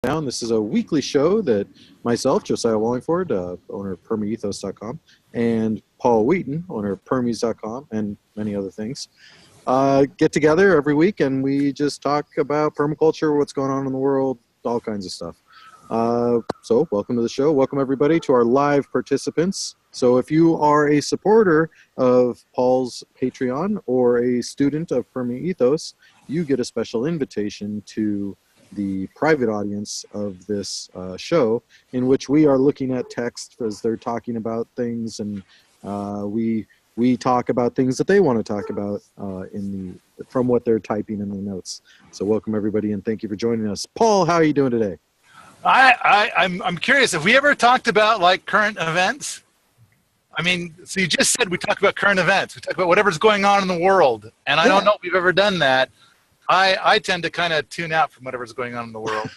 Smackdown. This is a weekly show that myself, Josiah Wallingford, owner of PermaEthos.com, and Paul Wheaton, owner of Permies.com, and many other things, get together every week and we just talk about permaculture, what's going on in the world, all kinds of stuff. So welcome to the show. Welcome everybody to our live participants. So if you are a supporter of Paul's Patreon or a student of PermaEthos, you get a special invitation to the private audience of this show, in which we are looking at text as they're talking about things, and we talk about things that they want to talk about from what they're typing in the notes. So welcome everybody, and thank you for joining us. Paul, how are you doing today? I'm curious, have we ever talked about like current events? I mean, so you just said we talk about current events. We talk about whatever's going on in the world, and I don't know if we've ever done that. I tend to kind of tune out from whatever's going on in the world.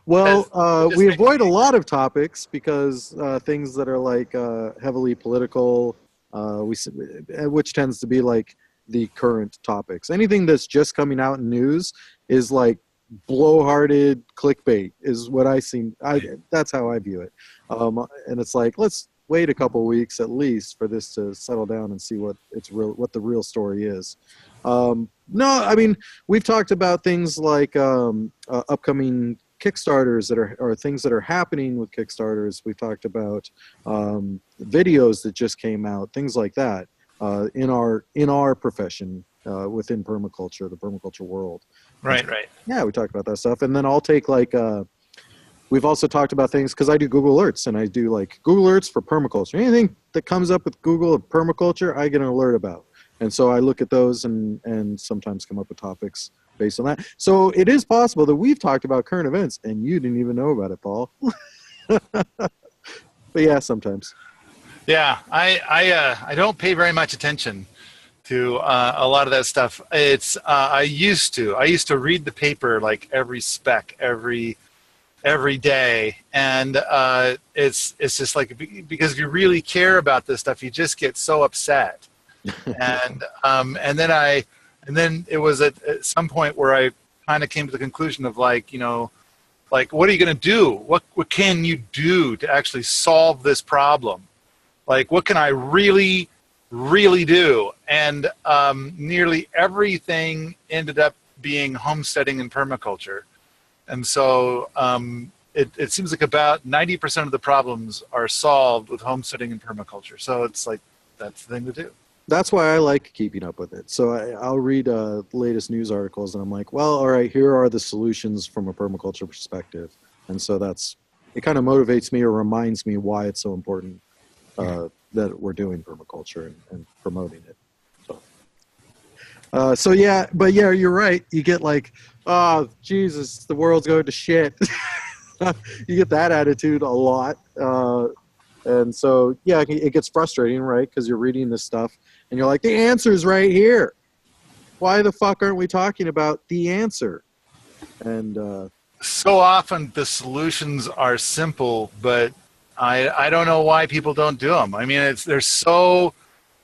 Well, we avoid a lot of topics because things that are like heavily political, which tends to be like the current topics. Anything that's just coming out in news is like blowharded clickbait is what I see. That's how I view it. And it's like, let's wait a couple weeks at least for this to settle down and see what the real story is. No, I mean, we've talked about things like upcoming Kickstarters that are things that are happening with Kickstarters. We've talked about videos that just came out, things like that in our profession within permaculture, the permaculture world. Right. Yeah, we talked about that stuff, and then I'll take like. We've also talked about things because I do Google Alerts, and I do like Google Alerts for permaculture. Anything that comes up with Google of permaculture, I get an alert about. And so I look at those and sometimes come up with topics based on that. So it is possible that we've talked about current events and you didn't even know about it, Paul. But yeah, sometimes. Yeah, I don't pay very much attention to a lot of that stuff. It's I used to read the paper like every spec every day, and it's just like, because if you really care about this stuff, you just get so upset. and then it was at some point where I kind of came to the conclusion of like, like, what are you going to do? What can you do to actually solve this problem? Like, what can I really, really do? And nearly everything ended up being homesteading and permaculture. And so it seems like about 90% of the problems are solved with homesteading and permaculture. So it's like, that's the thing to do. That's why I like keeping up with it. So I'll read the latest news articles, and I'm like, well, all right, here are the solutions from a permaculture perspective. And so it kind of motivates me or reminds me why it's so important that we're doing permaculture and promoting it. So yeah, but yeah, you're right. You get like, oh, Jesus, the world's going to shit. You get that attitude a lot. And so, yeah, it gets frustrating, right? Because you're reading this stuff and you're like, the answer's right here. Why the fuck aren't we talking about the answer? And so often the solutions are simple, but I don't know why people don't do them. I mean, they're so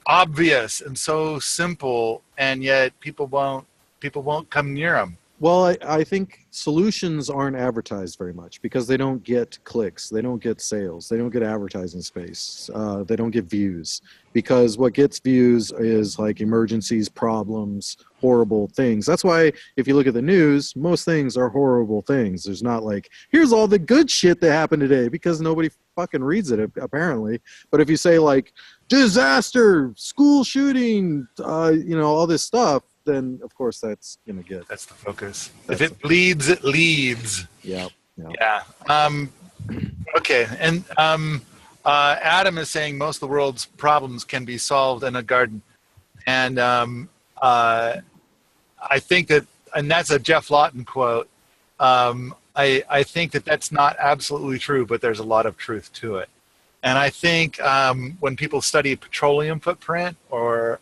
obvious and so simple, and yet people won't come near them. Well, I think solutions aren't advertised very much because they don't get clicks, they don't get sales, they don't get advertising space, they don't get views. Because what gets views is like emergencies, problems, horrible things. That's why if you look at the news, most things are horrible things. There's not like, here's all the good shit that happened today, because nobody fucking reads it apparently. But if you say like disaster, school shooting, all this stuff, then of course that's gonna get. That's the focus. If it bleeds, it leads. Yeah. Okay, and Adam is saying most of the world's problems can be solved in a garden, and I think that, and that's a Jeff Lawton quote. I think that that's not absolutely true, but there's a lot of truth to it. And I think when people study petroleum footprint, or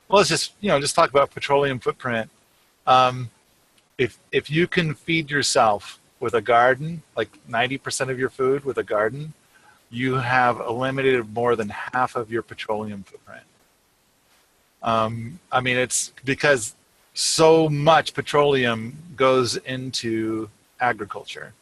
let's just talk about petroleum footprint. If you can feed yourself with a garden, like 90% of your food with a garden, you have eliminated more than half of your petroleum footprint. I mean, it's because so much petroleum goes into agriculture.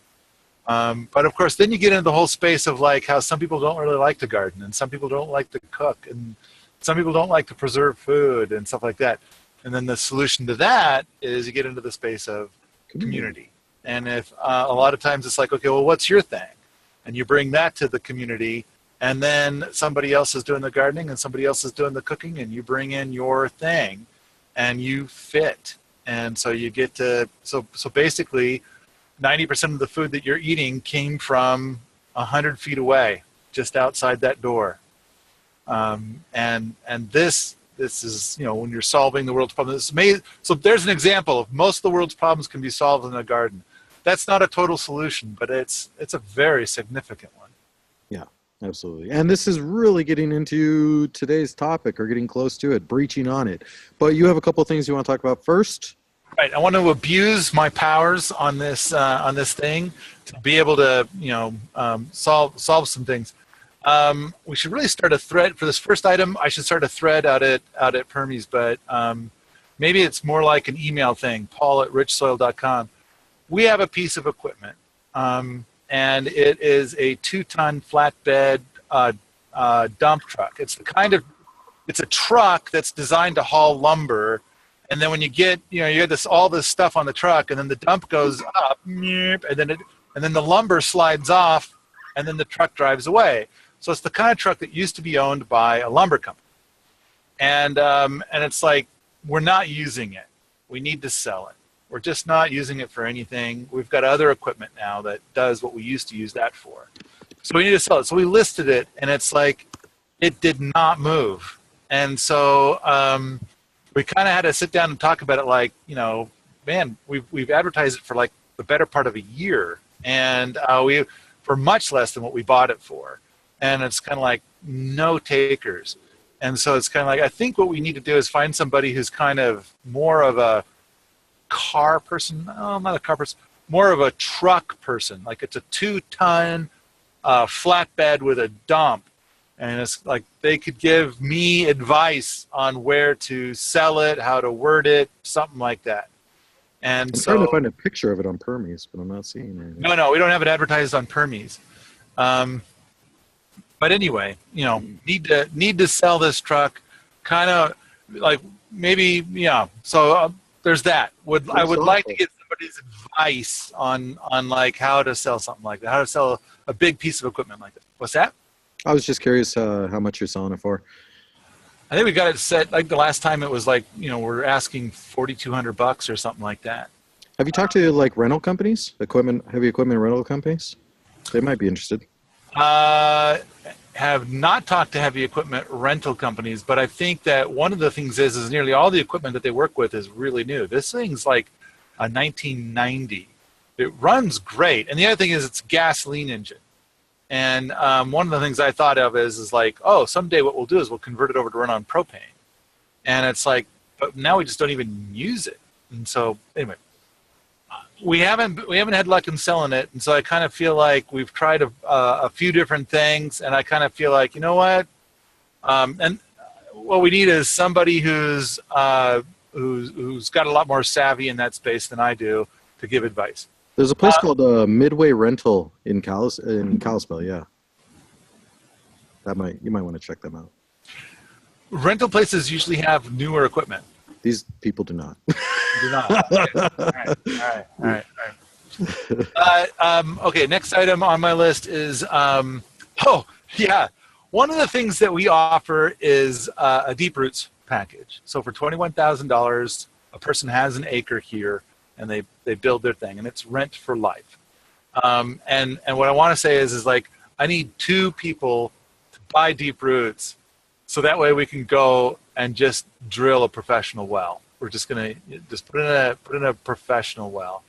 But of course, then you get into the whole space of like how some people don't really like to garden, and some people don't like to cook, and some people don't like to preserve food and stuff like that. And then the solution to that is you get into the space of community. And if a lot of times it's like, okay, well, what's your thing? And you bring that to the community, and then somebody else is doing the gardening and somebody else is doing the cooking, and you bring in your thing and you fit. And so you get to, so basically 90% of the food that you're eating came from 100 feet away, just outside that door. And this is, you know, when you're solving the world's problems. So there's an example of most of the world's problems can be solved in a garden. That's not a total solution, but it's a very significant one. Yeah, absolutely. And this is really getting into today's topic, or getting close to it, breaching on it. But you have a couple of things you want to talk about first? Right. I want to abuse my powers on this thing to be able to, you know, solve some things. We should really start a thread for this first item. I should start a thread out at Permies, but maybe it's more like an email thing. Paul@richsoil.com. We have a piece of equipment, and it is a 2-ton flatbed dump truck. It's a truck that's designed to haul lumber. And then when you get, you know, you get all this stuff on the truck, and then the dump goes up, and then the lumber slides off, and then the truck drives away. So it's the kind of truck that used to be owned by a lumber company, and it's like, we're not using it. We need to sell it. We're just not using it for anything. We've got other equipment now that does what we used to use that for. So we need to sell it. So we listed it, and it's like, it did not move, and so. We kind of had to sit down and talk about it, like, you know, man, we've advertised it for like the better part of a year, and we for much less than what we bought it for, and it's kind of like no takers, and so it's kind of like, I think what we need to do is find somebody who's kind of more of a car person, not a car person, more of a truck person, like it's a 2-ton flatbed with a dump. And it's like they could give me advice on where to sell it, how to word it, something like that. And I'm trying to find a picture of it on Permies, but I'm not seeing it. No, we don't have it advertised on Permies. But anyway, you know, need to sell this truck, kind of like maybe, yeah. So there's that. I would like to get somebody's advice on like how to sell something like that, how to sell a big piece of equipment like that. What's that? I was just curious how much you're selling it for. I think we got it set, like the last time it was like, you know, we're asking $4,200 or something like that. Have you talked to like rental companies, heavy equipment rental companies? They might be interested. Have not talked to heavy equipment rental companies, but I think that one of the things is nearly all the equipment that they work with is really new. This thing's like a 1990. It runs great. And the other thing is it's a gasoline engine. And one of the things I thought of is like, oh, someday what we'll do is we'll convert it over to run on propane. And it's like, but now we just don't even use it. And so anyway, we haven't had luck in selling it. And so I kind of feel like we've tried a few different things, and I kind of feel like, you know what? And what we need is somebody who's got a lot more savvy in that space than I do to give advice. There's a place called Midway Rental in Kalispell. Yeah, you might want to check them out. Rental places usually have newer equipment. These people do not. Do not. Okay. All right. Okay, next item on my list is, one of the things that we offer is a deep roots package. So for $21,000, a person has an acre here, and they build their thing, and it's rent for life. And what I want to say is like, I need 2 people to buy deep roots, so that way we can go and just drill a professional well. We're just gonna put in a professional well,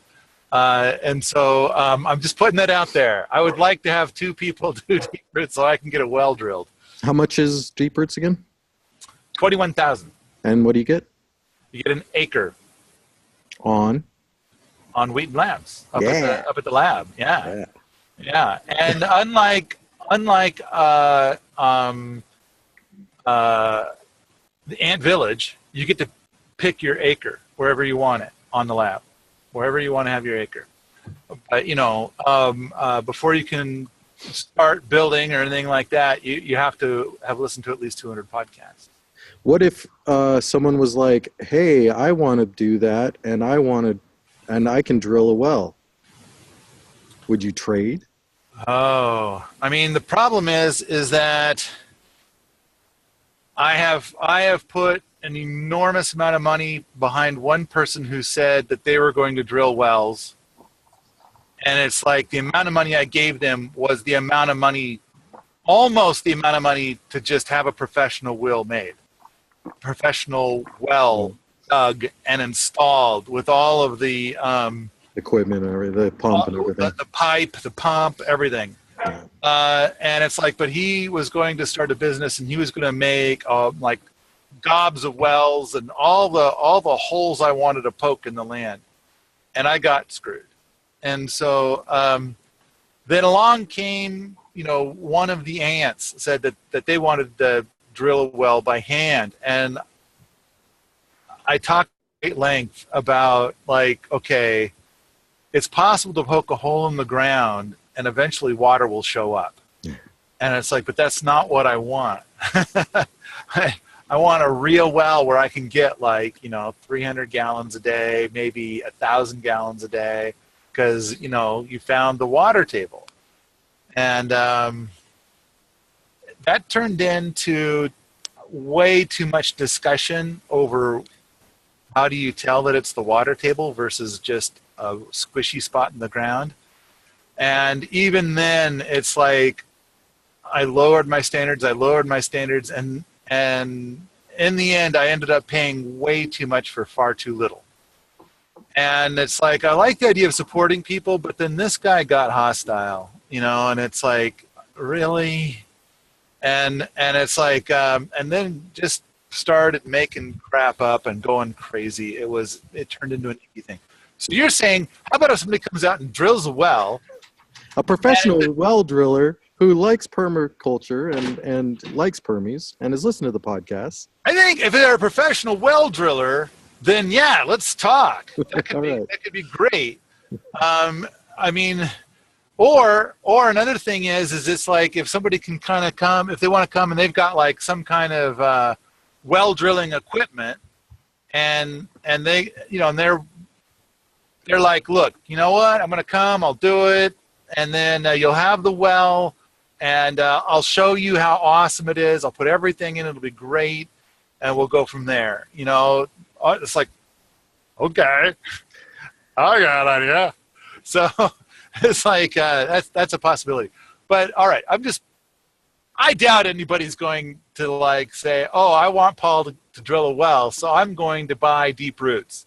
and so I'm just putting that out there. I would like to have 2 people do deep roots so I can get a well drilled. How much is deep roots again? 21,000. And what do you get? You get an acre. On Wheaton Labs up at the lab. Yeah. And unlike the Ant Village, you get to pick your acre wherever you want it on the lab, wherever you want to have your acre. But before you can start building or anything like that, you have to have listened to at least 200 podcasts. What if someone was like, "Hey, I want to do that, and I can drill a well." Would you trade? Oh, I mean, the problem is that I have put an enormous amount of money behind one person who said that they were going to drill wells. And it's like the amount of money I gave them was the amount of money, almost the amount of money to just have a professional well made. Professional well dug and installed with all of the Equipment and everything, the pump and everything. The pipe, the pump, everything. And it's like, but he was going to start a business and he was going to make like gobs of wells and all the holes I wanted to poke in the land. And I got screwed. And so then along came, one of the ants said that they wanted to drill a well by hand. And I talked at length about like, okay, it's possible to poke a hole in the ground and eventually water will show up. Yeah. And it's like, but that's not what I want. I want a real well where I can get like, 300 gallons a day, maybe 1,000 gallons a day. Because, you found the water table. And that turned into way too much discussion over how do you tell that it's the water table versus just a squishy spot in the ground. And even then, it's like I lowered my standards, and in the end, I ended up paying way too much for far too little. And it's like, I like the idea of supporting people, but then this guy got hostile, and it's like, really? And it's like, and then just started making crap up and going crazy. It turned into an icky thing. So you're saying, how about if somebody comes out and drills a well? A professional well driller who likes permaculture and likes permies and has listened to the podcast. I think if they're a professional well driller, then yeah, let's talk. That could be great. I mean, or another thing is it's like if somebody can kind of come, if they want to come and they've got like some kind of well drilling equipment, and they, and they're like, look, you know what? I'm going to come, I'll do it, and then you'll have the well, and I'll show you how awesome it is. I'll put everything in; it'll be great, and we'll go from there. It's like, okay, I got an idea. So it's like that's a possibility. But all right, I doubt anybody's going to like say, oh, I want Paul to drill a well, so I'm going to buy deep roots.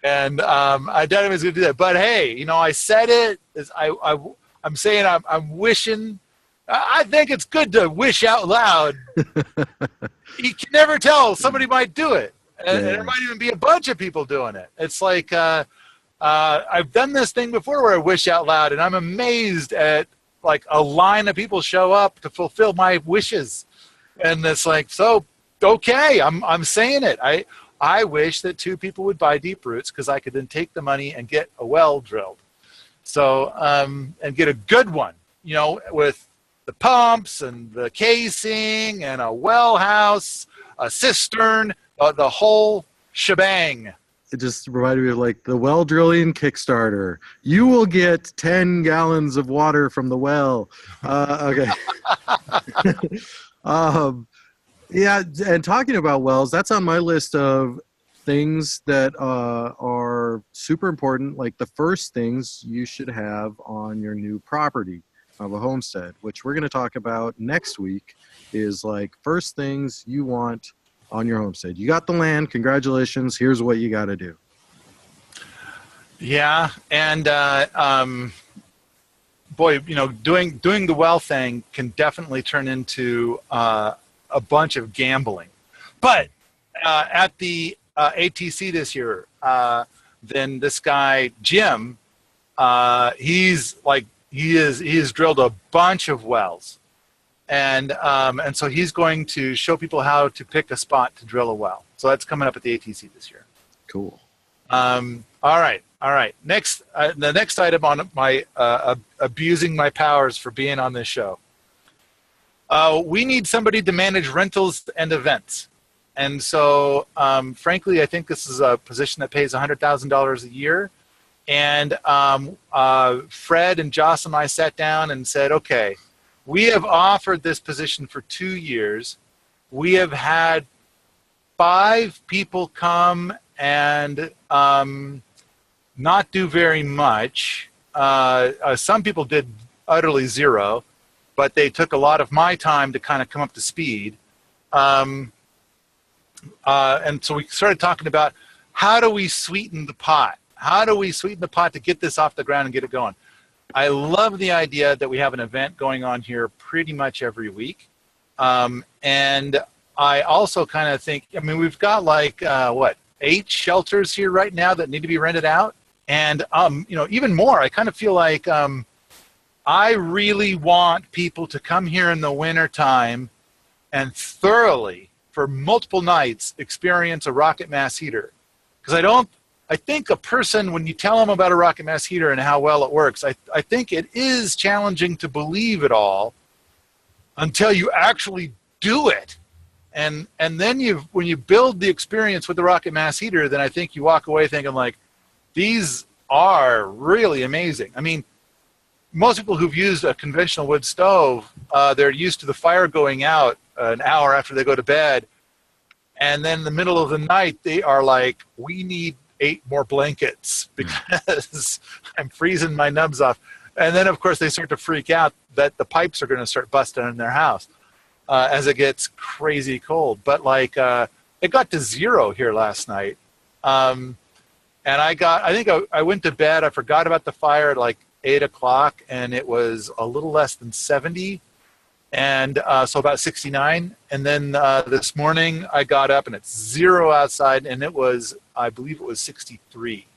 And I doubt anybody's going to do that. But hey, I said it. I'm saying I'm wishing. I think it's good to wish out loud. You can never tell. Somebody might do it. And there might even be a bunch of people doing it. It's like I've done this thing before where I wish out loud, and I'm amazed at like a line of people show up to fulfill my wishes. And it's like, so, okay, I'm saying it. I wish that 2 people would buy deep roots because I could then take the money and get a well drilled. So, and get a good one, with the pumps and the casing and a well house, a cistern, the whole shebang. It just reminded me of like the well drilling Kickstarter. You will get 10 gallons of water from the well. Okay. Yeah, and talking about wells, that's on my list of things that are super important. Like the first things you should have on your new property of a homestead, which we're going to talk about next week, is like first things you want on your homestead. You got the land, congratulations, here's what you got to do. Yeah, and boy, doing the well thing can definitely turn into a bunch of gambling. But at the ATC this year, then this guy Jim, he has drilled a bunch of wells. And so he's going to show people how to pick a spot to drill a well. So that's coming up at the ATC this year. Cool. All right. All right. Next, the next item on my abusing my powers for being on this show. We need somebody to manage rentals and events. And so, frankly, I think this is a position that pays $100,000 a year. And Fred and Joss and I sat down and said, okay, we have offered this position for 2 years. We have had 5 people come and not do very much. Some people did utterly zero, but they took a lot of my time to kind of come up to speed. And so we started talking about, how do we sweeten the pot? How do we sweeten the pot to get this off the ground and get it going? I love the idea that we have an event going on here pretty much every week. And I also kind of think, I mean, we've got like, 8 shelters here right now that need to be rented out. And, even more, I kind of feel like I really want people to come here in the wintertime and thoroughly, for multiple nights, experience a rocket mass heater. Because I think a person, when you tell them about a rocket mass heater and how well it works, I think it is challenging to believe it all until you actually do it. And then when you build the experience with the rocket mass heater, then I think you walk away thinking like, these are really amazing. I mean, most people who've used a conventional wood stove, they're used to the fire going out an hour after they go to bed. And then in the middle of the night, they are like, we need 8 more blankets because I'm freezing my nubs off. And then, of course, they start to freak out that the pipes are going to start busting in their house as it gets crazy cold. But, it got to 0 here last night. And I went to bed. I forgot about the fire at like 8 o'clock, and it was a little less than 70. And so about 69. And then this morning I got up and it's 0 outside, and I believe it was 63.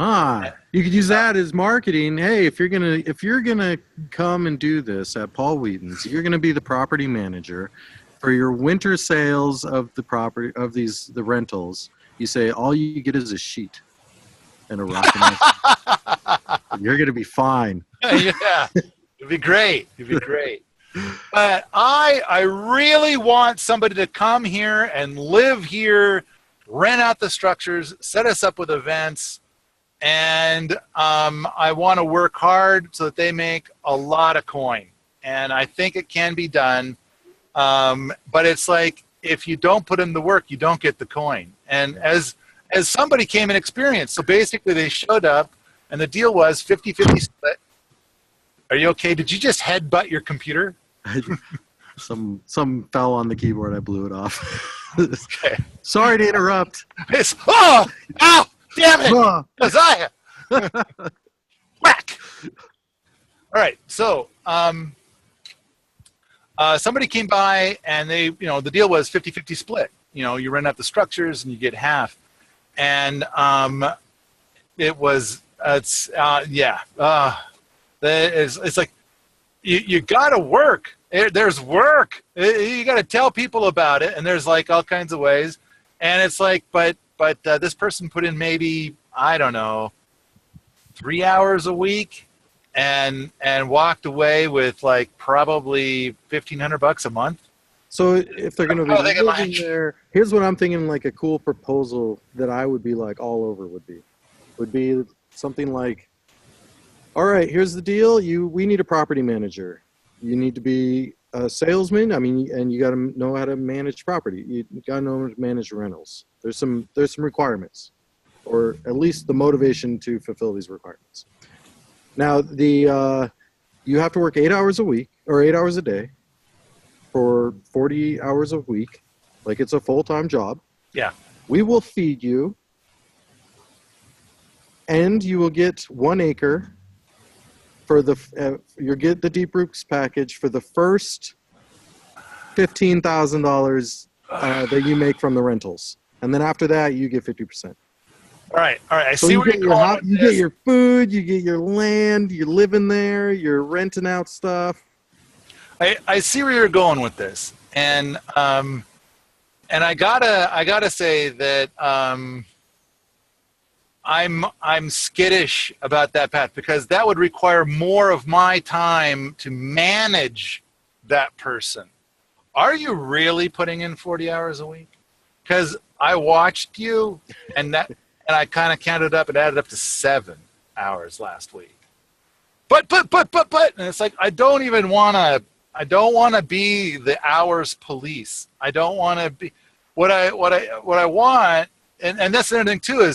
You could use that as marketing. Hey, if you're gonna come and do this at Paul Wheaton's, you're gonna be the property manager for your winter sales of the property of the rentals. You say all you get is a sheet and a rock. You're gonna be fine. Yeah, it'd be great. It'd be great. But I really want somebody to come here and live here, rent out the structures, set us up with events, and I want to work hard so that they make a lot of coin. And I think it can be done, but it's like, if you don't put in the work, you don't get the coin. And as somebody came and experienced, so basically they showed up, and the deal was 50-50 split. Are you okay? Did you just headbutt your computer? Some fell on the keyboard. I blew it off. Okay. Sorry to interrupt. Ow! Damn it! Keziah! Whack! All right. So somebody came by, and they, the deal was 50-50 split. You rent out the structures and you get half. And it's like you got to work. There's work. You got to tell people about it, and there's like all kinds of ways. And it's like, but this person put in maybe, I don't know, 3 hours a week, and walked away with like probably $1,500 a month. So if they're going to be living there, here's what I'm thinking. Like a cool proposal that I would be like all over would be something like, all right, here's the deal. We need a property manager. You need to be a salesman. I mean, and you got to know how to manage property. You got to know how to manage rentals. There's some requirements, or at least the motivation to fulfill these requirements. Now, you have to work 8 hours a week or 8 hours a day for 40 hours a week, like it's a full-time job. Yeah. We will feed you, and you will get 1 acre. You get the deep roots package for the first $15,000 that you make from the rentals, and then after that you get 50%. All right. I see where you're going. You get your food, you get your land, you're living there, you're renting out stuff. I see where you're going with this, and I gotta say that I'm skittish about that path because that would require more of my time to manage that person. Are you really putting in 40 hours a week? Because I watched you, and I kind of counted up and added up to 7 hours last week. But, and it's like I don't want to be the hours police. I don't want to be what I want, and that's the other thing too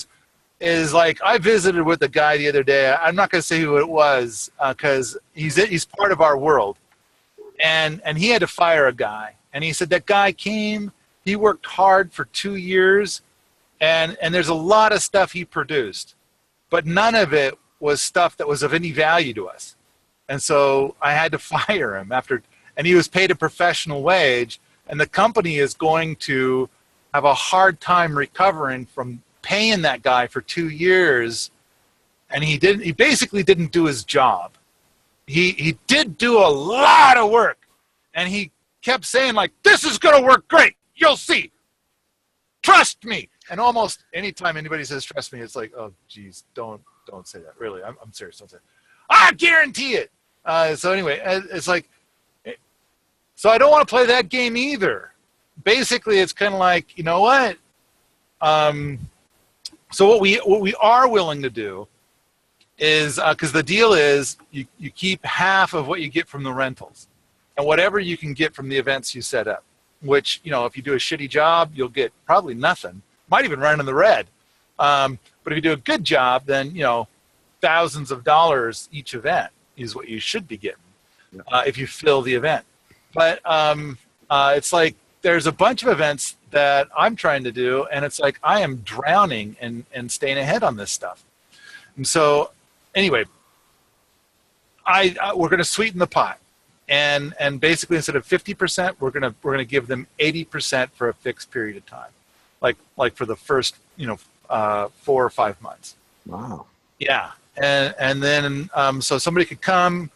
is like I visited with a guy the other day. I'm not going to say who it was because he's part of our world, and he had to fire a guy, and he said that guy came. He worked hard for 2 years, and there's a lot of stuff he produced, but none of it was stuff that was of any value to us. And so I had to fire him and he was paid a professional wage, and the company is going to have a hard time recovering from paying that guy for 2 years. And he basically didn't do his job. He did do a lot of work, and he kept saying like, this is going to work great. You'll see. Trust me. And almost anytime anybody says trust me, it's like, oh, geez, don't say that. Really, I'm serious. Don't say it. I guarantee it. So anyway, it's like, so I don't want to play that game either. Basically, it's kind of like, you know what? So what we are willing to do is, because the deal is you keep half of what you get from the rentals, and whatever you can get from the events you set up, which, you know, if you do a shitty job, you'll get probably nothing. Might even run in the red. But if you do a good job, then, you know, thousands of dollars each event is what you should be getting if you fill the event. But it's like there's a bunch of events that I'm trying to do, and it's like I am drowning and staying ahead on this stuff. And so anyway, we're going to sweeten the pot. And basically instead of 50%, we're gonna give them 80% for a fixed period of time, like for the first 4 or 5 months. Wow. Yeah, and then so somebody could come,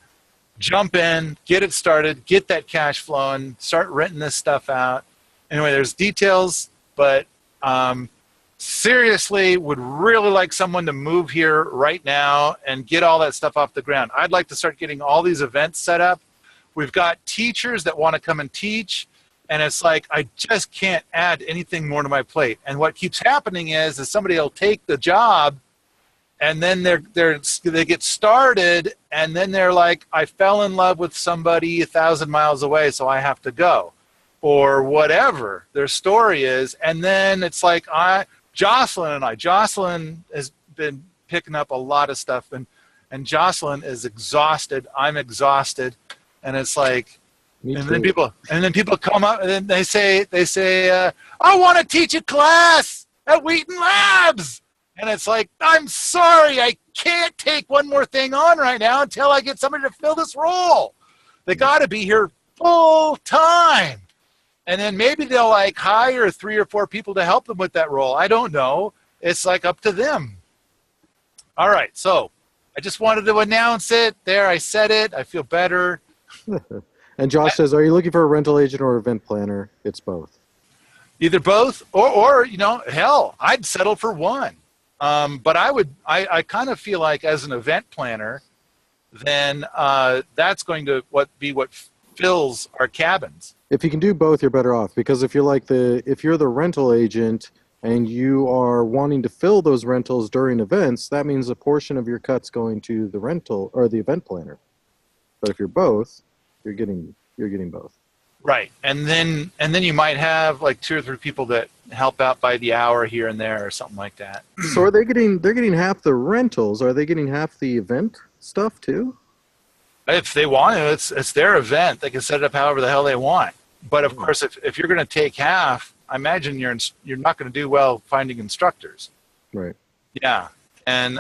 jump in, get it started, get that cash flowing, start renting this stuff out. Anyway, there's details, but seriously, would really like someone to move here right now and get all that stuff off the ground. I'd like to start getting all these events set up. We've got teachers that want to come and teach, and it's like I just can't add anything more to my plate. And what keeps happening is somebody will take the job, and then they get started, and then they're like, I fell in love with somebody 1,000 miles away, so I have to go, or whatever their story is. And then it's like Jocelyn has been picking up a lot of stuff, and Jocelyn is exhausted. I'm exhausted. And it's like, and then people come up and then they say, I want to teach a class at Wheaton Labs. And it's like, I'm sorry, I can't take one more thing on right now until I get somebody to fill this role. They got to be here full time. And then maybe they'll like hire 3 or 4 people to help them with that role. I don't know. It's like up to them. All right. So I just wanted to announce it. There, I said it. I feel better. And Josh says, are you looking for a rental agent or event planner? It's both. Either both or hell, I'd settle for one. But I kind of feel like as an event planner, then that's going to be what fills our cabins. If you can do both, you're better off, because if you're the rental agent and you are wanting to fill those rentals during events, that means a portion of your cut's going to the rental or the event planner. But if you're both, you're getting both. Right. And then you might have like 2 or 3 people that help out by the hour here and there or something like that. So are they're getting half the rentals? Are they getting half the event stuff too? If they want to, it's their event. They can set it up however the hell they want. But of course, if you're going to take half, I imagine you're not going to do well finding instructors. Right. Yeah. And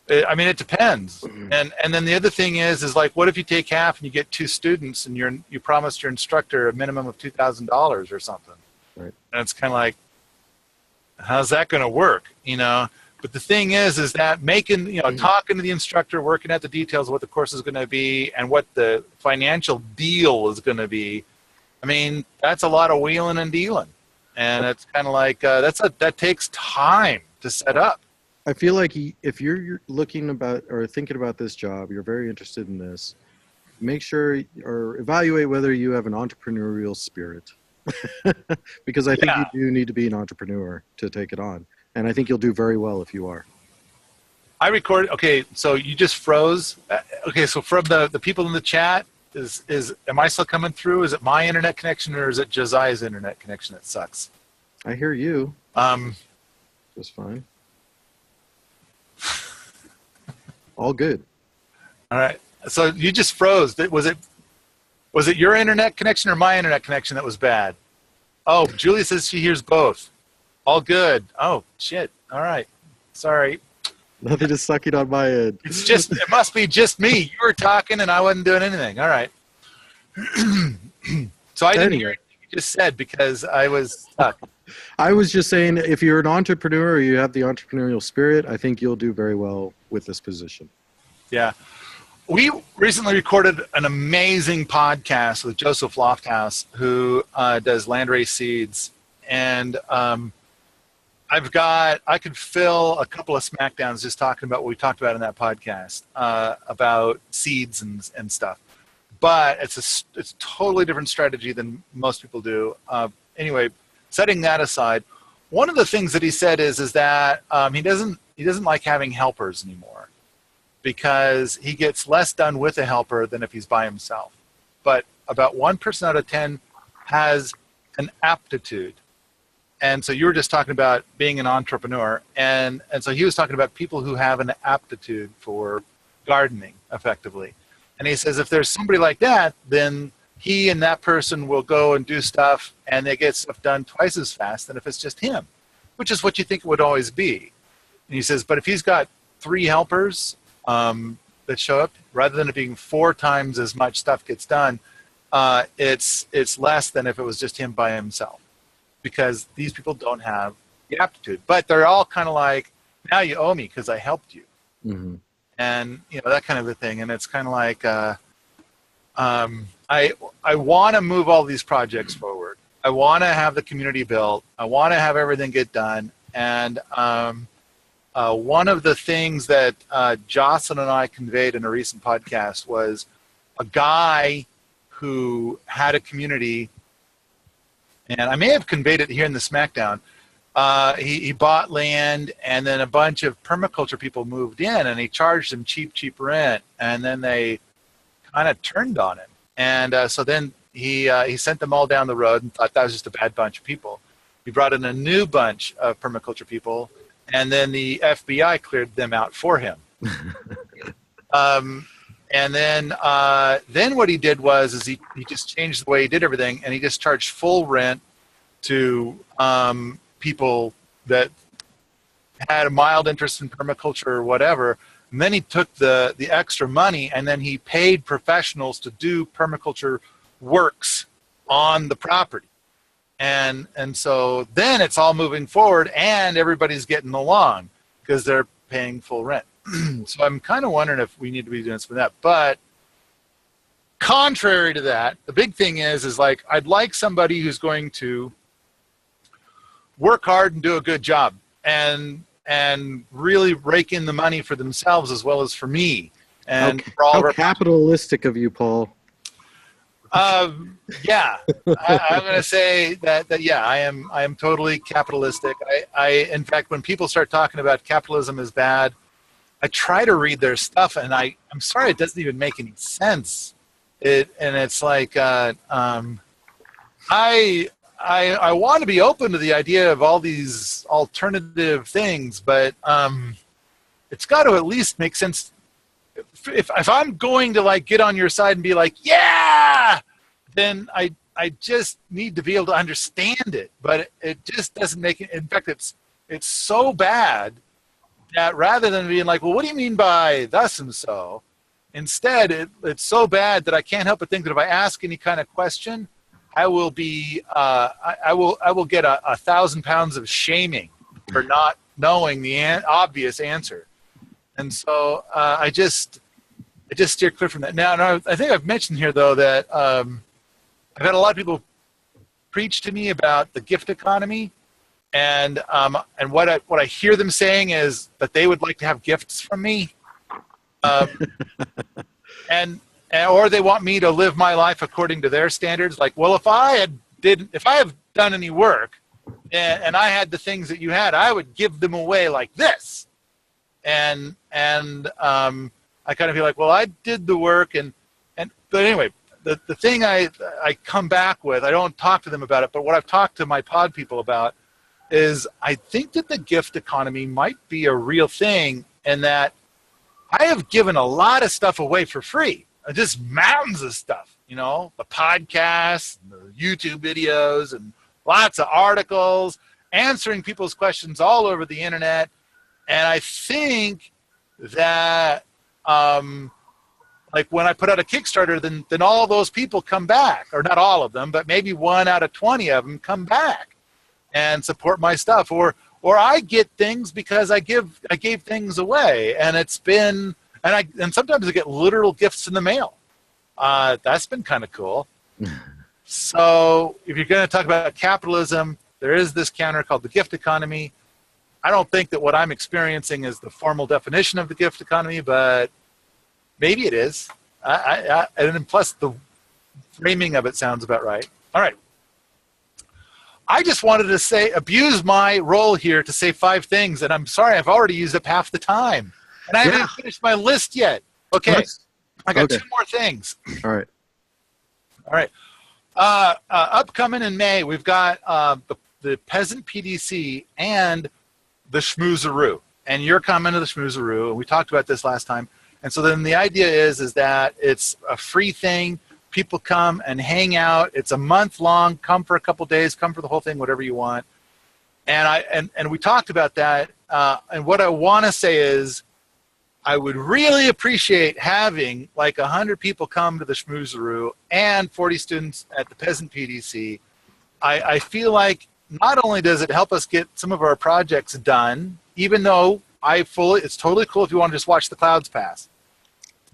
it depends. And then the other thing is like, what if you take half and you get 2 students and you promised your instructor a minimum of $2,000 or something? Right. And it's kind of like, how's that going to work? But the thing is that making, talking to the instructor, working out the details of what the course is going to be and what the financial deal is going to be. I mean, that's a lot of wheeling and dealing. And it's kind of like, that takes time to set up. I feel like if you're looking about or thinking about this job, you're very interested in this. Make sure or evaluate whether you have an entrepreneurial spirit, because I think you do need to be an entrepreneur to take it on, and I think you'll do very well if you are. I recorded. Okay, so you just froze. Okay, so from the people in the chat, am I still coming through? Is it my internet connection or is it Josiah's internet connection that sucks? I hear you. Just fine. All good. All right. So you just froze. Was it your internet connection or my internet connection that was bad? Oh, Julie says she hears both. All good. Oh, shit. All right. Sorry. Nothing is sucking on my end. It must be just me. You were talking and I wasn't doing anything. All right. So I didn't hear anything you just said because I was stuck. I was just saying, if you're an entrepreneur or you have the entrepreneurial spirit, I think you'll do very well with this position. Yeah. We recently recorded an amazing podcast with Joseph Lofthouse, who does landrace seeds. And I could fill a couple of Smackdowns just talking about what we talked about in that podcast about seeds and stuff. But it's a totally different strategy than most people do. Anyway, setting that aside, one of the things that he said is that he doesn't like having helpers anymore, because he gets less done with a helper than if he's by himself. But about 1% out of 10 has an aptitude. And so you were just talking about being an entrepreneur. And so he was talking about people who have an aptitude for gardening effectively. And he says if there's somebody like that, then he and that person will go and do stuff and they get stuff done twice as fast than if it's just him, which is what you think it would always be. And he says, but if he's got 3 helpers that show up, rather than it being 4 times as much stuff gets done, it's less than if it was just him by himself, because these people don't have the aptitude. But they're all kind of like, now you owe me because I helped you. Mm-hmm. And that kind of a thing. And it's kind of like I want to move all these projects forward. I want to have the community built. I want to have everything get done. And one of the things that Jocelyn and I conveyed in a recent podcast was a guy who had a community, and I may have conveyed it here in the Smackdown. He bought land, and then a bunch of permaculture people moved in, and he charged them cheap rent, and then they kind of turned on him. And so then he sent them all down the road and thought that was just a bad bunch of people. He brought in a new bunch of permaculture people, and then the FBI cleared them out for him. And then what he did was he just changed the way he did everything, and he just charged full rent to people that had a mild interest in permaculture or whatever. And then he took the extra money and then he paid professionals to do permaculture works on the property. And so then it's all moving forward and everybody's getting along because they're paying full rent. So I'm kind of wondering if we need to be doing something like that. But contrary to that, the big thing is like, I'd like somebody who's going to work hard and do a good job and really rake in the money for themselves as well as for me. And for all how capitalistic of you, Paul. Yeah, I'm going to say that yeah, I am totally capitalistic. I in fact, when people start talking about capitalism is bad, I try to read their stuff, and I'm sorry, it doesn't even make any sense. It's like I want to be open to the idea of all these alternative things, but it's got to at least make sense. If I'm going to like get on your side and be like, yeah, then I just need to be able to understand it. But it just doesn't make it. In fact, it's so bad that rather than being like, well, what do you mean by thus and so? Instead, it's so bad that I can't help but think that if I ask any kind of question, I will be I will get 1,000 pounds of shaming for not knowing the obvious answer. And so I just steer clear from that. Now, I think I've mentioned here, though, that I've had a lot of people preach to me about the gift economy. And what I hear them saying is that they would like to have gifts from me, um, and or they want me to live my life according to their standards. Like, well, if I have done any work, and I had the things that you had, I would give them away like this. And I kind of feel like, well, I did the work, but anyway, the thing I come back with, I don't talk to them about it, but what I've talked to my pod people about is I think that the gift economy might be a real thing, and that I have given a lot of stuff away for free, just mountains of stuff, the podcasts, the YouTube videos, and lots of articles, answering people's questions all over the internet. And I think that, like when I put out a Kickstarter, then all those people come back, or not all of them, but maybe 1 out of 20 of them come back and support my stuff, or I get things because I gave things away, and it's been, and sometimes I get literal gifts in the mail. That's been kind of cool. So if you're going to talk about capitalism, there is this counter called the gift economy. I don't think that what I'm experiencing is the formal definition of the gift economy, but maybe it is. And plus the framing of it sounds about right. All right. I just wanted to abuse my role here to say 5 things, and I'm sorry, I've already used up half the time. And I haven't finished my list yet. Okay. Nice. I got 2 more things. All right. Upcoming in May, we've got the Peasant PDC and the Schmoozeroo. And you're coming to the Schmoozeroo, and we talked about this last time. And so then the idea is that it's a free thing. People come and hang out. It's a month long. Come for a couple days. Come for the whole thing, whatever you want. And we talked about that. And what I want to say is, I would really appreciate having like 100 people come to the Schmoozeroo and 40 students at the Peasant PDC. I feel like not only does it help us get some of our projects done, even though it's totally cool if you want to just watch the clouds pass.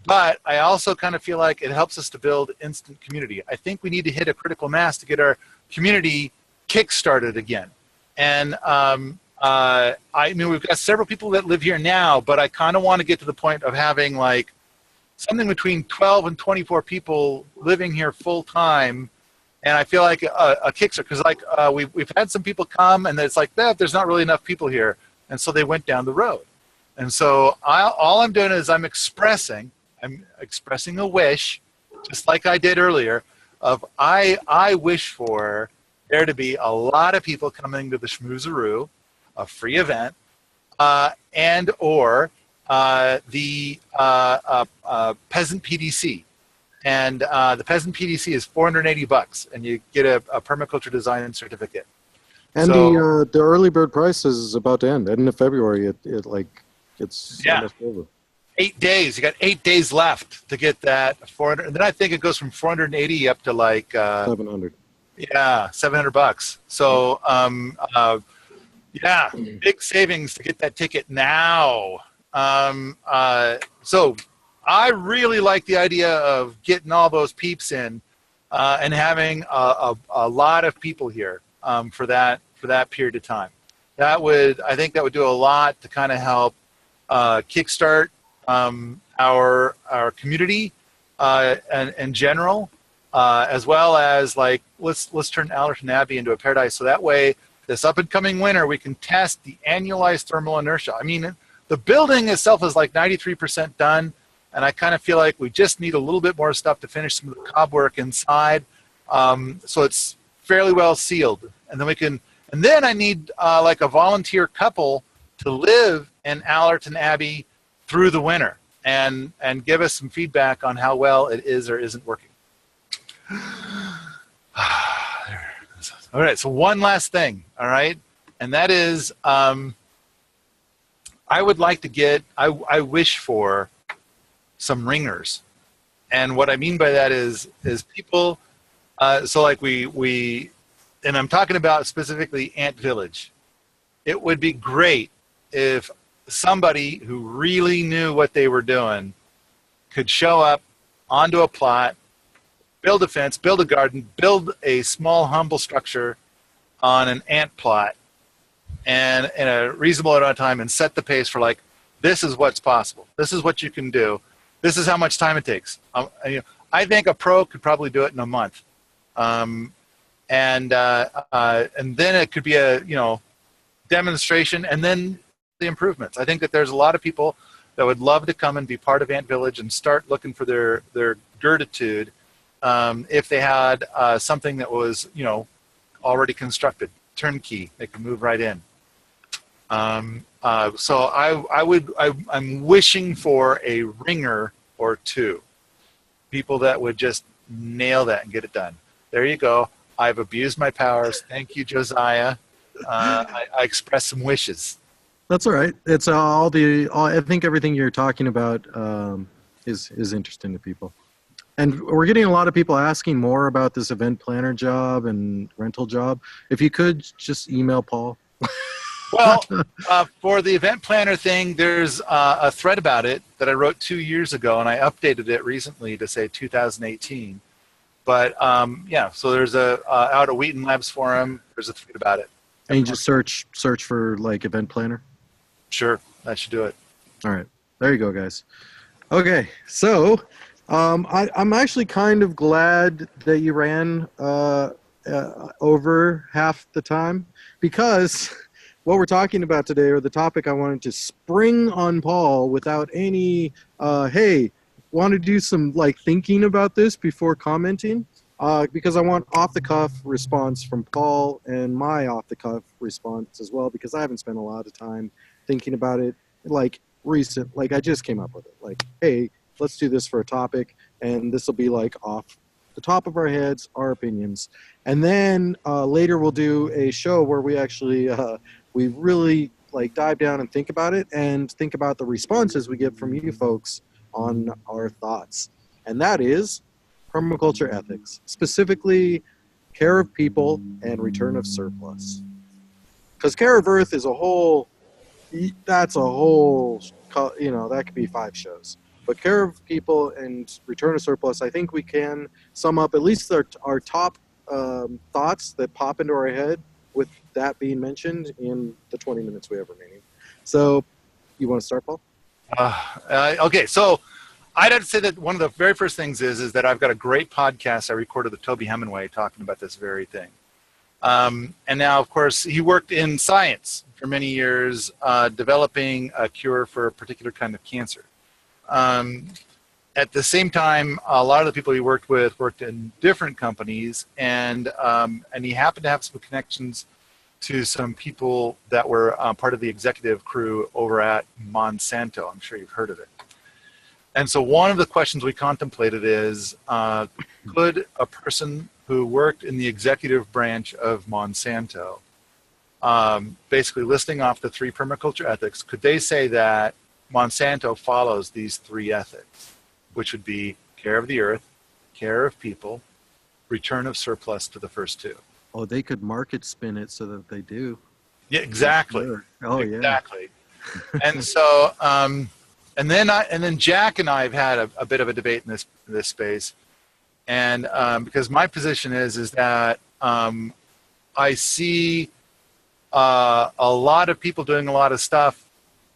But I also kind of feel like it helps us to build instant community. I think we need to hit a critical mass to get our community kick-started again. And I mean, we've got several people that live here now, but I kind of want to get to the point of having like something between 12 and 24 people living here full time. And I feel like a Kickstarter, because like we've had some people come and it's like that there's not really enough people here, and so they went down the road. And so all I'm doing is I'm expressing a wish, just like I did earlier, of I wish for there to be a lot of people coming to the Schmoozeroo, a free event, and or the Peasant PDC. And the Peasant PDC is $480, and you get a permaculture design certificate. And so, the early bird price is about to end. End of February, it's almost over. 8 days. You got 8 days left to get that 400. And then I think it goes from 480 up to like 700. Yeah, $700. So yeah, big savings to get that ticket now. So I really like the idea of getting all those peeps in and having a lot of people here for that period of time. I think that would do a lot to kind of help kickstart our community and in general, as well as like let's turn Allerton Abbey into a paradise. So that way, this up and coming winter, we can test the annualized thermal inertia. I mean, the building itself is like 93% done, and I kind of feel like we just need a little bit more stuff to finish some of the cob work inside. So it's fairly well sealed, and then I need like a volunteer couple to live in Allerton Abbey through the winter and give us some feedback on how well it is or isn't working. All right, so one last thing, all right? And that is I would like to I wish for some ringers. And what I mean by that is people, so like we, and I'm talking about specifically Ant Village. It would be great if somebody who really knew what they were doing could show up onto a plot, build a fence, build a garden, build a small, humble structure on an ant plot, and in a reasonable amount of time and set the pace for like, this is what's possible. This is what you can do. This is how much time it takes. I think a pro could probably do it in a month. And then it could be a, demonstration and then the improvements. I think that there's a lot of people that would love to come and be part of Ant Village and start looking for their gratitude if they had something that was, already constructed, turnkey. They could move right in. So I'm wishing for a ringer or two, people that would just nail that and get it done. There you go. I've abused my powers. Thank you, Josiah. I express some wishes. That's all right. It's I think everything you're talking about is interesting to people. And we're getting a lot of people asking more about this event planner job and rental job. If you could just email Paul. Well, for the event planner thing, there's a thread about it that I wrote 2 years ago, and I updated it recently to say 2018. But so there's out at Wheaton Labs forum. There's a thread about it. And you just search for like event planner. Sure, that should do it. All right, there you go, guys. Okay, so I'm actually kind of glad that you ran over half the time, because what we're talking about today, or the topic I wanted to spring on Paul without any, hey, want to do some like thinking about this before commenting, because I want off-the-cuff response from Paul and my off-the-cuff response as well, because I haven't spent a lot of time thinking about it like I just came up with it. Like, hey, let's do this for a topic, and this will be like off the top of our heads, our opinions. And then later we'll do a show where we actually we really like dive down and think about it, and think about the responses we get from you folks on our thoughts. And that is permaculture ethics, specifically care of people and return of surplus. Because care of earth is that's a whole, that could be 5 shows. But care of people and return of surplus, I think we can sum up at least our top thoughts that pop into our head with that being mentioned in the 20 minutes we have remaining. So, you want to start, Paul? Okay, so I'd have to say that one of the very first things is that I've got a great podcast I recorded with Toby Hemingway talking about this very thing. And now, of course, he worked in science for many years, developing a cure for a particular kind of cancer. At the same time, a lot of the people he worked with worked in different companies, and he happened to have some connections to some people that were part of the executive crew over at Monsanto. I'm sure you've heard of it. And so one of the questions we contemplated is, could a person who worked in the executive branch of Monsanto, basically listing off the 3 permaculture ethics, could they say that Monsanto follows these 3 ethics, which would be care of the earth, care of people, return of surplus to the first 2? Oh, they could market spin it so that they do. Yeah, exactly. Sure. Oh, exactly. Yeah. And so, and then Jack and I have had a bit of a debate in this space, and because my position is that I see a lot of people doing a lot of stuff,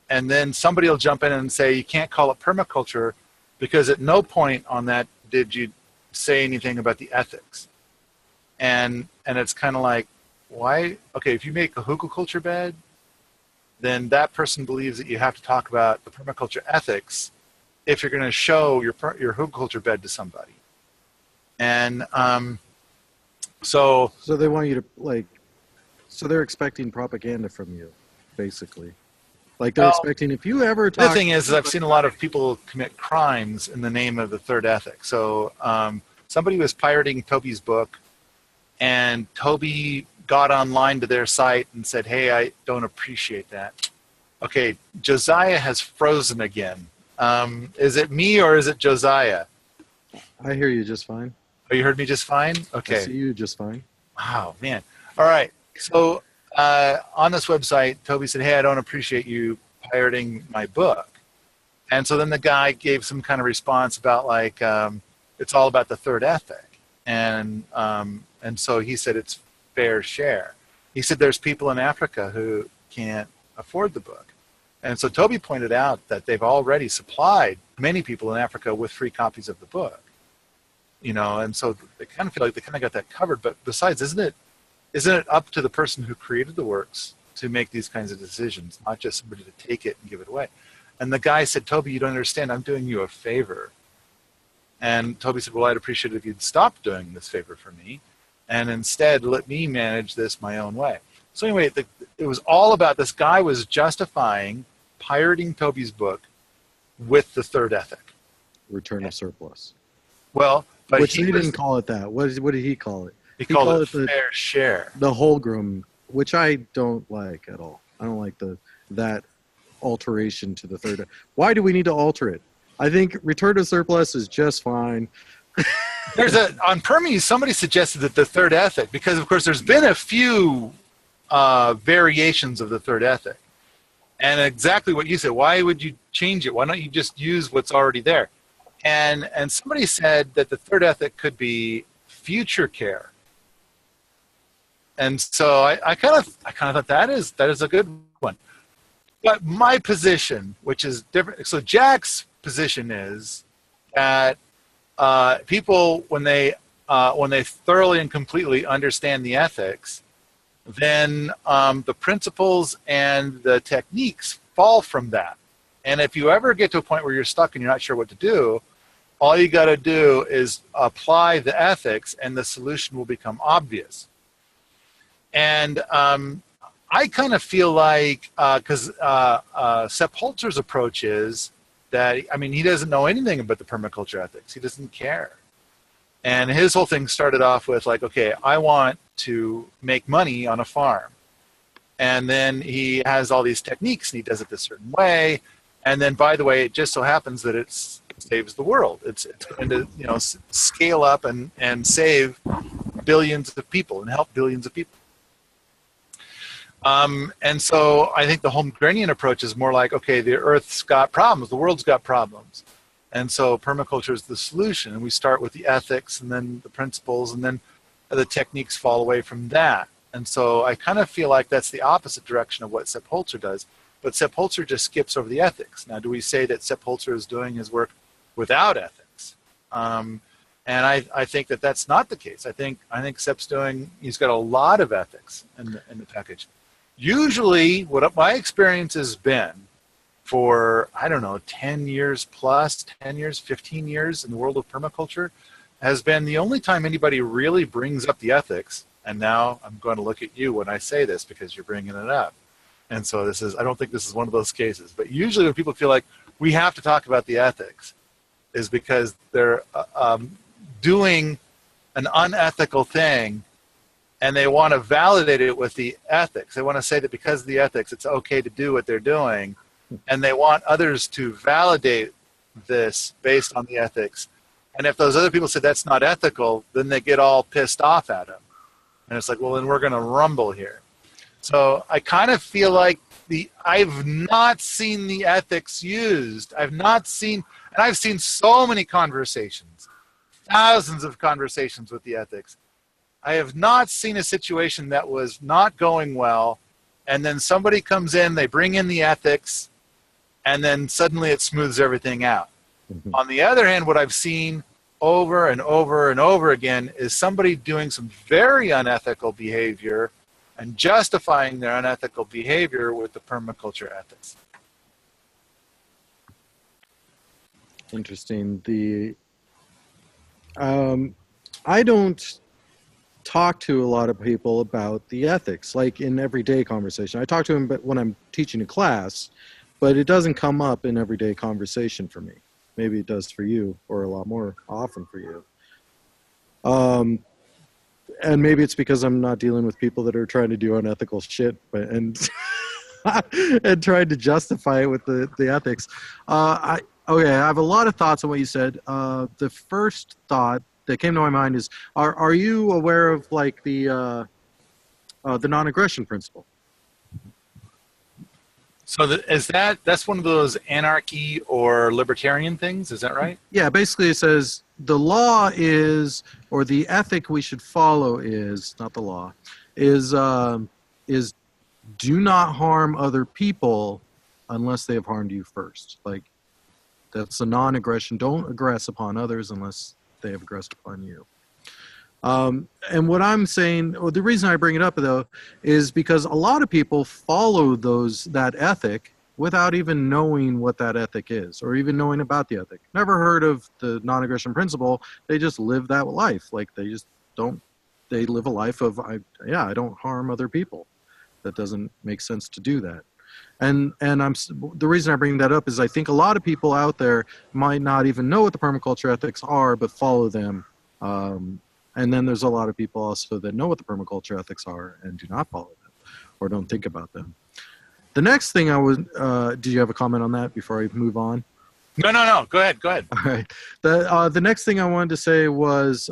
and then somebody will jump in and say you can't call it permaculture because at no point on that did you say anything about the ethics. And it's kind of like, why? Okay, if you make a hugelkultur bed, then that person believes that you have to talk about the permaculture ethics if you're going to show your hugelkultur bed to somebody. And so they want you to so they're expecting propaganda from you, basically. Like they're expecting, if you ever talk. The thing is I've seen a lot of people commit crimes in the name of the 3rd ethic. So somebody was pirating Toby's book, and Toby got online to their site and said, hey, I don't appreciate that. Okay, Josiah has frozen again. Is it me or is it Josiah? I hear you just fine. Oh, you heard me just fine? Okay. I see you just fine. Wow, man. All right. So on this website, Toby said, hey, I don't appreciate you pirating my book. And so then the guy gave some kind of response about like, it's all about the 3rd ethic. And so he said it's fair share. He said there's people in Africa who can't afford the book. And so Toby pointed out that they've already supplied many people in Africa with free copies of the book. And so they kind of feel like they kind of got that covered. But besides, isn't it up to the person who created the works to make these kinds of decisions, not just somebody to take it and give it away? And the guy said, Toby, you don't understand. I'm doing you a favor. And Toby said, well, I'd appreciate it if you'd stop doing this favor for me and instead let me manage this my own way. So anyway, it was all about this guy was justifying pirating Toby's book with the third ethic. Return of surplus. Well, but which he didn't call it that. What did he call it? He called it fair share. The Holgram, which I don't like at all. I don't like that alteration to the third. Why do we need to alter it? I think return to surplus is just fine. On Permies, somebody suggested that the third ethic, because of course there's been a few variations of the third ethic. And exactly what you said, why would you change it? Why don't you just use what's already there? And somebody said that the third ethic could be future care. And so I kind of thought that is a good one. But my position, which is different, so Jack's position is that people, when they thoroughly and completely understand the ethics, then the principles and the techniques fall from that. And if you ever get to a point where you're stuck and you're not sure what to do, all you got to do is apply the ethics and the solution will become obvious. And I kind of feel like, because Sepp Holzer's approach is that, he doesn't know anything about the permaculture ethics. He doesn't care. And his whole thing started off with like, okay, I want to make money on a farm. And then he has all these techniques and he does it this certain way. And then, by the way, it just so happens that it saves the world. It's going to, scale up and save billions of people and help billions of people. And so I think the Holmgrenian approach is more like, okay, the Earth's got problems, the world's got problems. And so permaculture is the solution. And we start with the ethics and then the principles and then the techniques fall away from that. And so I kind of feel like that's the opposite direction of what Sepp Holzer does. But Sepp Holzer just skips over the ethics. Now, do we say that Sepp Holzer is doing his work without ethics? And I think that that's not the case. I think Sepp's he's got a lot of ethics in the package. Usually, what my experience has been for, 10 years plus, 10 years, 15 years in the world of permaculture, has been the only time anybody really brings up the ethics. And now I'm going to look at you when I say this because you're bringing it up. And so I don't think this is one of those cases. But usually when people feel like we have to talk about the ethics is because they're doing an unethical thing and they want to validate it with the ethics. They want to say that because of the ethics, it's okay to do what they're doing. And they want others to validate this based on the ethics. And if those other people say that's not ethical, then they get all pissed off at them. And it's like, well, then we're going to rumble here. So I kind of feel like I've not seen the ethics used. I've seen so many conversations, thousands of conversations with the ethics. I have not seen a situation that was not going well, and then somebody comes in, they bring in the ethics, and then suddenly it smooths everything out. Mm-hmm. On the other hand, what I've seen over and over and over again is somebody doing some very unethical behavior and justifying their unethical behavior with the permaculture ethics. Interesting. I don't talk to a lot of people about the ethics, like in everyday conversation. I talk to them when I'm teaching a class, but it doesn't come up in everyday conversation for me. Maybe it does for you, or a lot more often for you. And maybe it's because I'm not dealing with people that are trying to do unethical shit and trying to justify it with the ethics. I have a lot of thoughts on what you said. The first thought that came to my mind is, are you aware of like the non-aggression principle? So that's one of those anarchy or libertarian things, is that right? Yeah, basically it says the law is, or the ethic we should follow is, not the law, is is do not harm other people unless they have harmed you first. Like, that's a non-aggression. Don't aggress upon others unless they have aggressed upon you. And what I'm saying, or the reason I bring it up though, is because a lot of people follow that ethic without even knowing what that ethic is, or even knowing about the ethic. Never heard of the non-aggression principle. They just live that life. Like, they just don't. They live a life of, I don't harm other people. That doesn't make sense to do that. And the reason I bring that up is I think a lot of people out there might not even know what the permaculture ethics are, but follow them. And then there's a lot of people also that know what the permaculture ethics are and do not follow them or don't think about them. The next thing do you have a comment on that before I move on? No. Go ahead. All right. The next thing I wanted to say was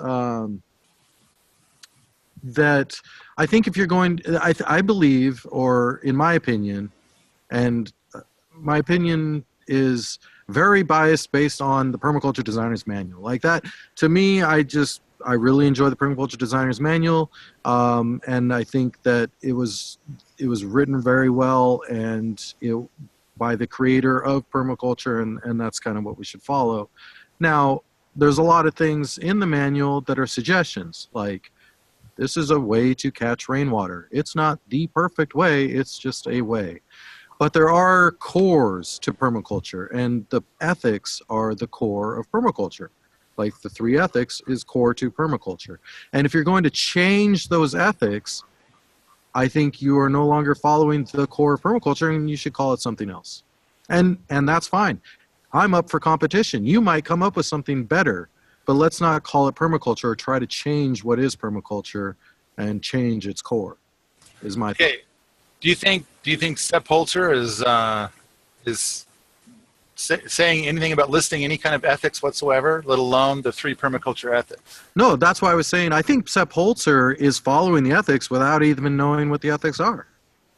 that I think if you're going, I believe, or in my opinion, and my opinion is very biased based on the Permaculture Designer's Manual. Like that, to me, I really enjoy the Permaculture Designer's Manual, and I think that it was written very well and by the creator of permaculture, and that's kind of what we should follow. Now, there's a lot of things in the manual that are suggestions, like this is a way to catch rainwater. It's not the perfect way, it's just a way. But there are cores to permaculture, and the ethics are the core of permaculture. Like the 3 ethics is core to permaculture. And if you're going to change those ethics, I think you are no longer following the core of permaculture, and you should call it something else. And that's fine. I'm up for competition. You might come up with something better, but let's not call it permaculture or try to change what is permaculture and change its core, is my thing. Do you think Sepp Holzer is saying anything about listing any kind of ethics whatsoever, let alone the 3 permaculture ethics? No, that's why I was saying I think Sepp Holzer is following the ethics without even knowing what the ethics are.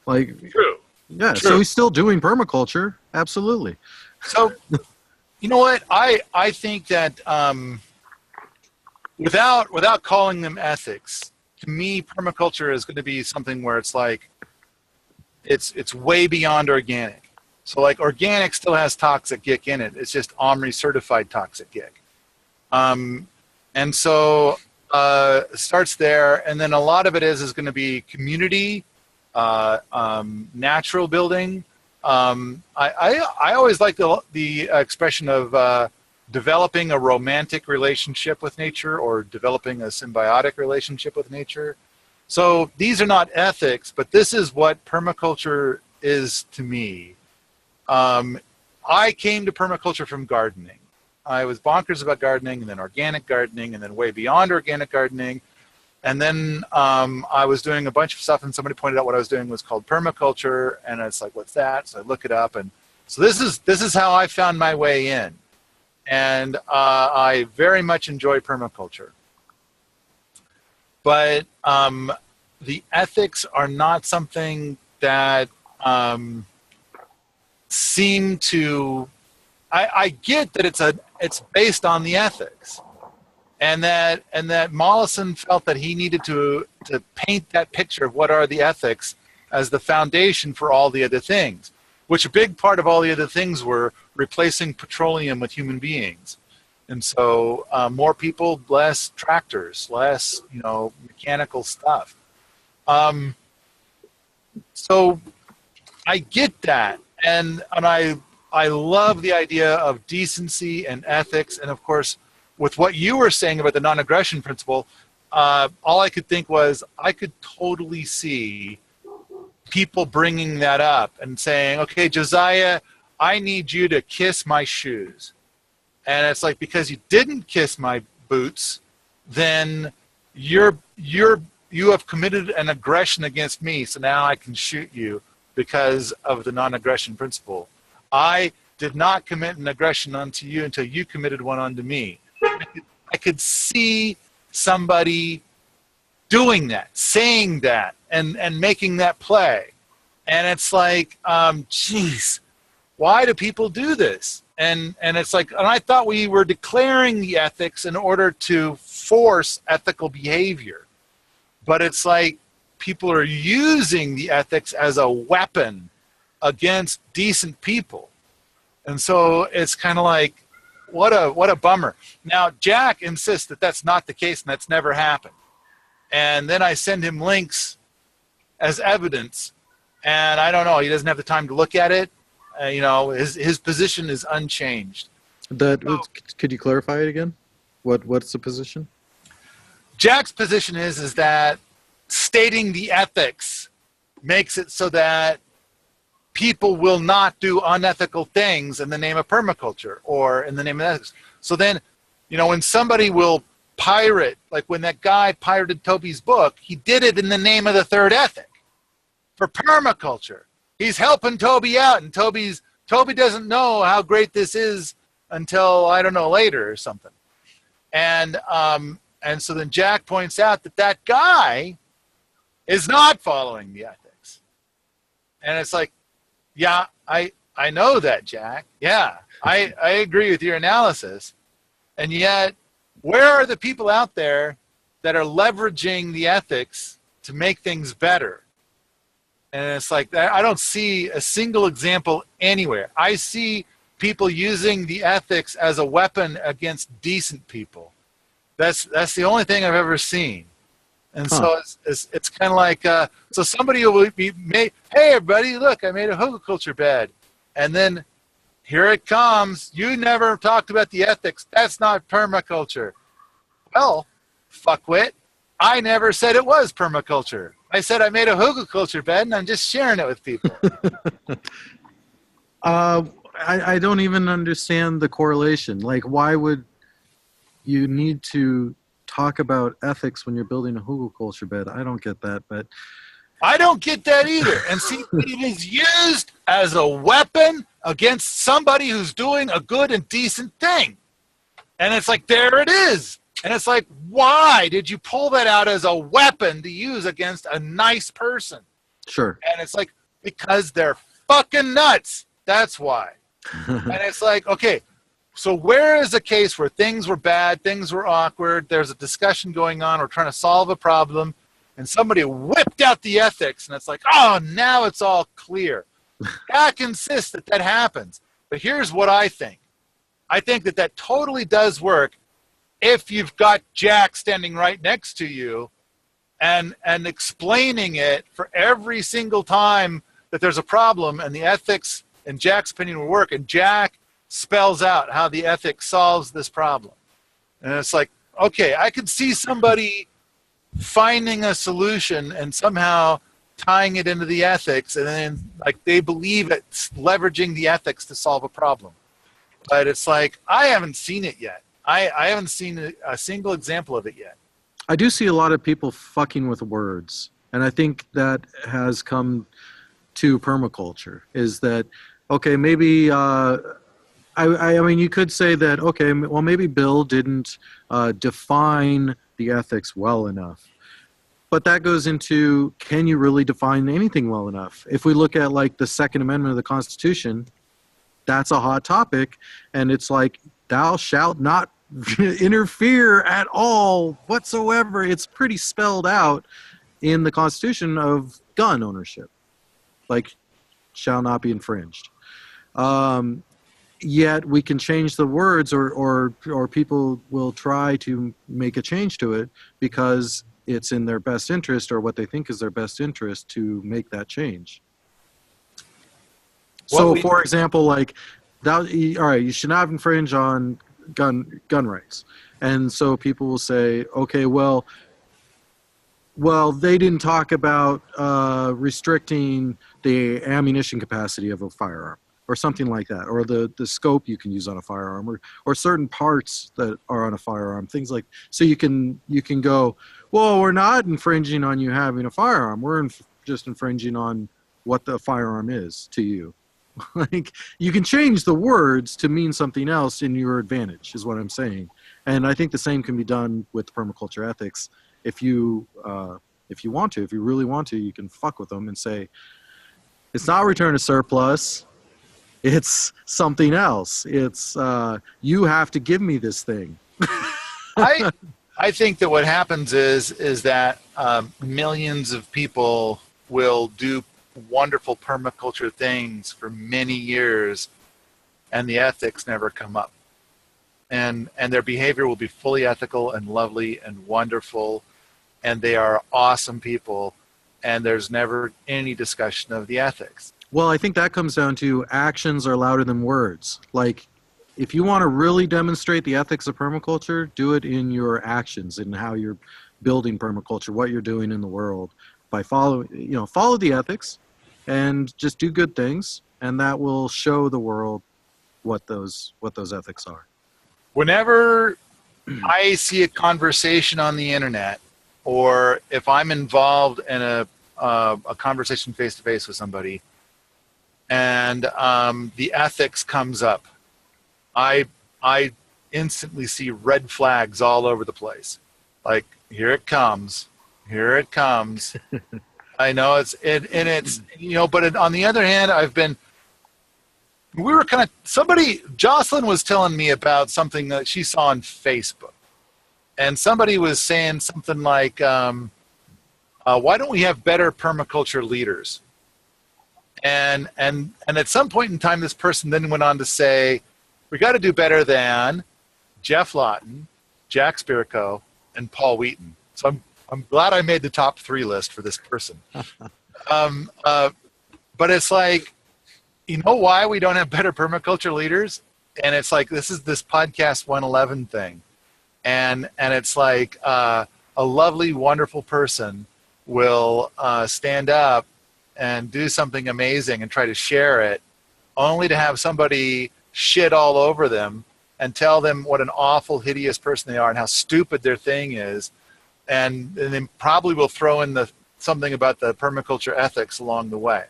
Like, true. Yeah, True. So he's still doing permaculture, absolutely. So, you know what? I think that without calling them ethics, to me, permaculture is going to be something where it's like it's way beyond organic. So like organic still has toxic gick in it. It's just OMRI certified toxic gick. And so it starts there, and then a lot of it is going to be community, natural building. I always like the expression of developing a romantic relationship with nature or developing a symbiotic relationship with nature. So these are not ethics, but this is what permaculture is to me. I came to permaculture from gardening. I was bonkers about gardening, and then organic gardening, and then way beyond organic gardening. And then I was doing a bunch of stuff, and somebody pointed out what I was doing was called permaculture, and it's like, what's that? So I look it up, and so this is how I found my way in. And I very much enjoy permaculture. But the ethics are not something that seem to. I get that it's based on the ethics, and that Mollison felt that he needed to paint that picture of what are the ethics as the foundation for all the other things, which a big part of all the other things were replacing petroleum with human beings. And so more people, less tractors, less mechanical stuff. So I get that, and I love the idea of decency and ethics, and of course, with what you were saying about the non-aggression principle, all I could think was I could totally see people bringing that up and saying, "Okay, Josiah, I need you to kiss my shoes," and it's like, because you didn't kiss my boots, then you have committed an aggression against me, so now I can shoot you because of the non-aggression principle. I did not commit an aggression onto you until you committed one onto me. I could see somebody doing that, saying that, and making that play. And it's like, geez, why do people do this? And it's like, and I thought we were declaring the ethics in order to force ethical behavior. But it's like people are using the ethics as a weapon against decent people. And so it's kind of like, what a bummer. Now, Jack insists that that's not the case and that's never happened. And then I send him links as evidence. And I don't know, he doesn't have the time to look at it. His position is unchanged. Could you clarify it again? What's the position? Jack's position is that stating the ethics makes it so that people will not do unethical things in the name of permaculture or in the name of ethics. So then, when somebody will pirate, like when that guy pirated Toby's book, he did it in the name of the third ethic for permaculture. He's helping Toby out, and Toby doesn't know how great this is until, I don't know, later or something. And so then Jack points out that guy is not following the ethics. And it's like, yeah, I know that, Jack. Yeah, I agree with your analysis. And yet, where are the people out there that are leveraging the ethics to make things better? And it's like, I don't see a single example anywhere. I see people using the ethics as a weapon against decent people. That's the only thing I've ever seen. And so it's kind of like, so somebody will hey, everybody, look, I made a hugelkultur bed. And then here it comes. You never talked about the ethics. That's not permaculture. Well, fuckwit, I never said it was permaculture. I said I made a hugelkultur bed, and I'm just sharing it with people. I don't even understand the correlation. Like, why would you need to talk about ethics when you're building a hugelkultur bed? I don't get that, but I don't get that either. And see, it is used as a weapon against somebody who's doing a good and decent thing. And it's like, there it is. And it's like, why did you pull that out as a weapon to use against a nice person? Sure. And it's like, because they're fucking nuts. That's why. And it's like, okay, so where is a case where things were bad, things were awkward, there's a discussion going on, we're trying to solve a problem, and somebody whipped out the ethics, and it's like, oh, now it's all clear. Jack insists that happens. But here's what I think. I think that totally does work if you've got Jack standing right next to you and explaining it for every single time that there's a problem, and the ethics, in Jack's opinion, will work, and Jack spells out how the ethics solves this problem. And it's like, okay, I could see somebody finding a solution and somehow tying it into the ethics, and then like they believe it's leveraging the ethics to solve a problem. But it's like, I haven't seen it yet. I haven't seen a single example of it yet. I do see a lot of people fucking with words, and I think that has come to permaculture, is that, okay, maybe I mean, you could say that, okay, well, maybe Bill didn't define the ethics well enough. But that goes into, can you really define anything well enough? If we look at, like, the Second Amendment of the Constitution, that's a hot topic. And it's like, thou shalt not interfere at all whatsoever. It's pretty spelled out in the Constitution of gun ownership. Like, shall not be infringed. Yet we can change the words, or people will try to make a change to it because it's in their best interest, or what they think is their best interest, to make that change. So, for example, like, all right, you should not infringe on gun rights. And so people will say, okay, well, they didn't talk about restricting the ammunition capacity of a firearm, or something like that, or the scope you can use on a firearm, or certain parts that are on a firearm, things like. So you can go, well, we're not infringing on you having a firearm. We're just infringing on what the firearm is to you. Like, you can change the words to mean something else in your advantage, is what I'm saying. And I think the same can be done with permaculture ethics. If you want to, if you really want to, you can fuck with them and say, it's not return to surplus. It's something else. It's you have to give me this thing. I think that what happens is that millions of people will do wonderful permaculture things for many years, and the ethics never come up. And their behavior will be fully ethical and lovely and wonderful, and they are awesome people, and there's never any discussion of the ethics. Well, I think that comes down to actions are louder than words. Like, if you want to really demonstrate the ethics of permaculture, do it in your actions, in how you're building permaculture, what you're doing in the world. By follow the ethics, and just do good things, and that will show the world what those ethics are. Whenever I see a conversation on the internet, or if I'm involved in a conversation face to face with somebody, and the ethics comes up, I instantly see red flags all over the place. Like, here it comes. I know it's but on the other hand, Jocelyn was telling me about something that she saw on Facebook, and somebody was saying something like, why don't we have better permaculture leaders? And at some point in time, this person then went on to say, we got to do better than Jeff Lawton, Jack Spirko, and Paul Wheaton. So I'm glad I made the top 3 list for this person. But it's like, you know why we don't have better permaculture leaders? And it's like, this is this podcast 111 thing. And it's like a lovely, wonderful person will stand up and do something amazing and try to share it, only to have somebody shit all over them and tell them what an awful, hideous person they are and how stupid their thing is. And then probably will throw in something about the permaculture ethics along the way.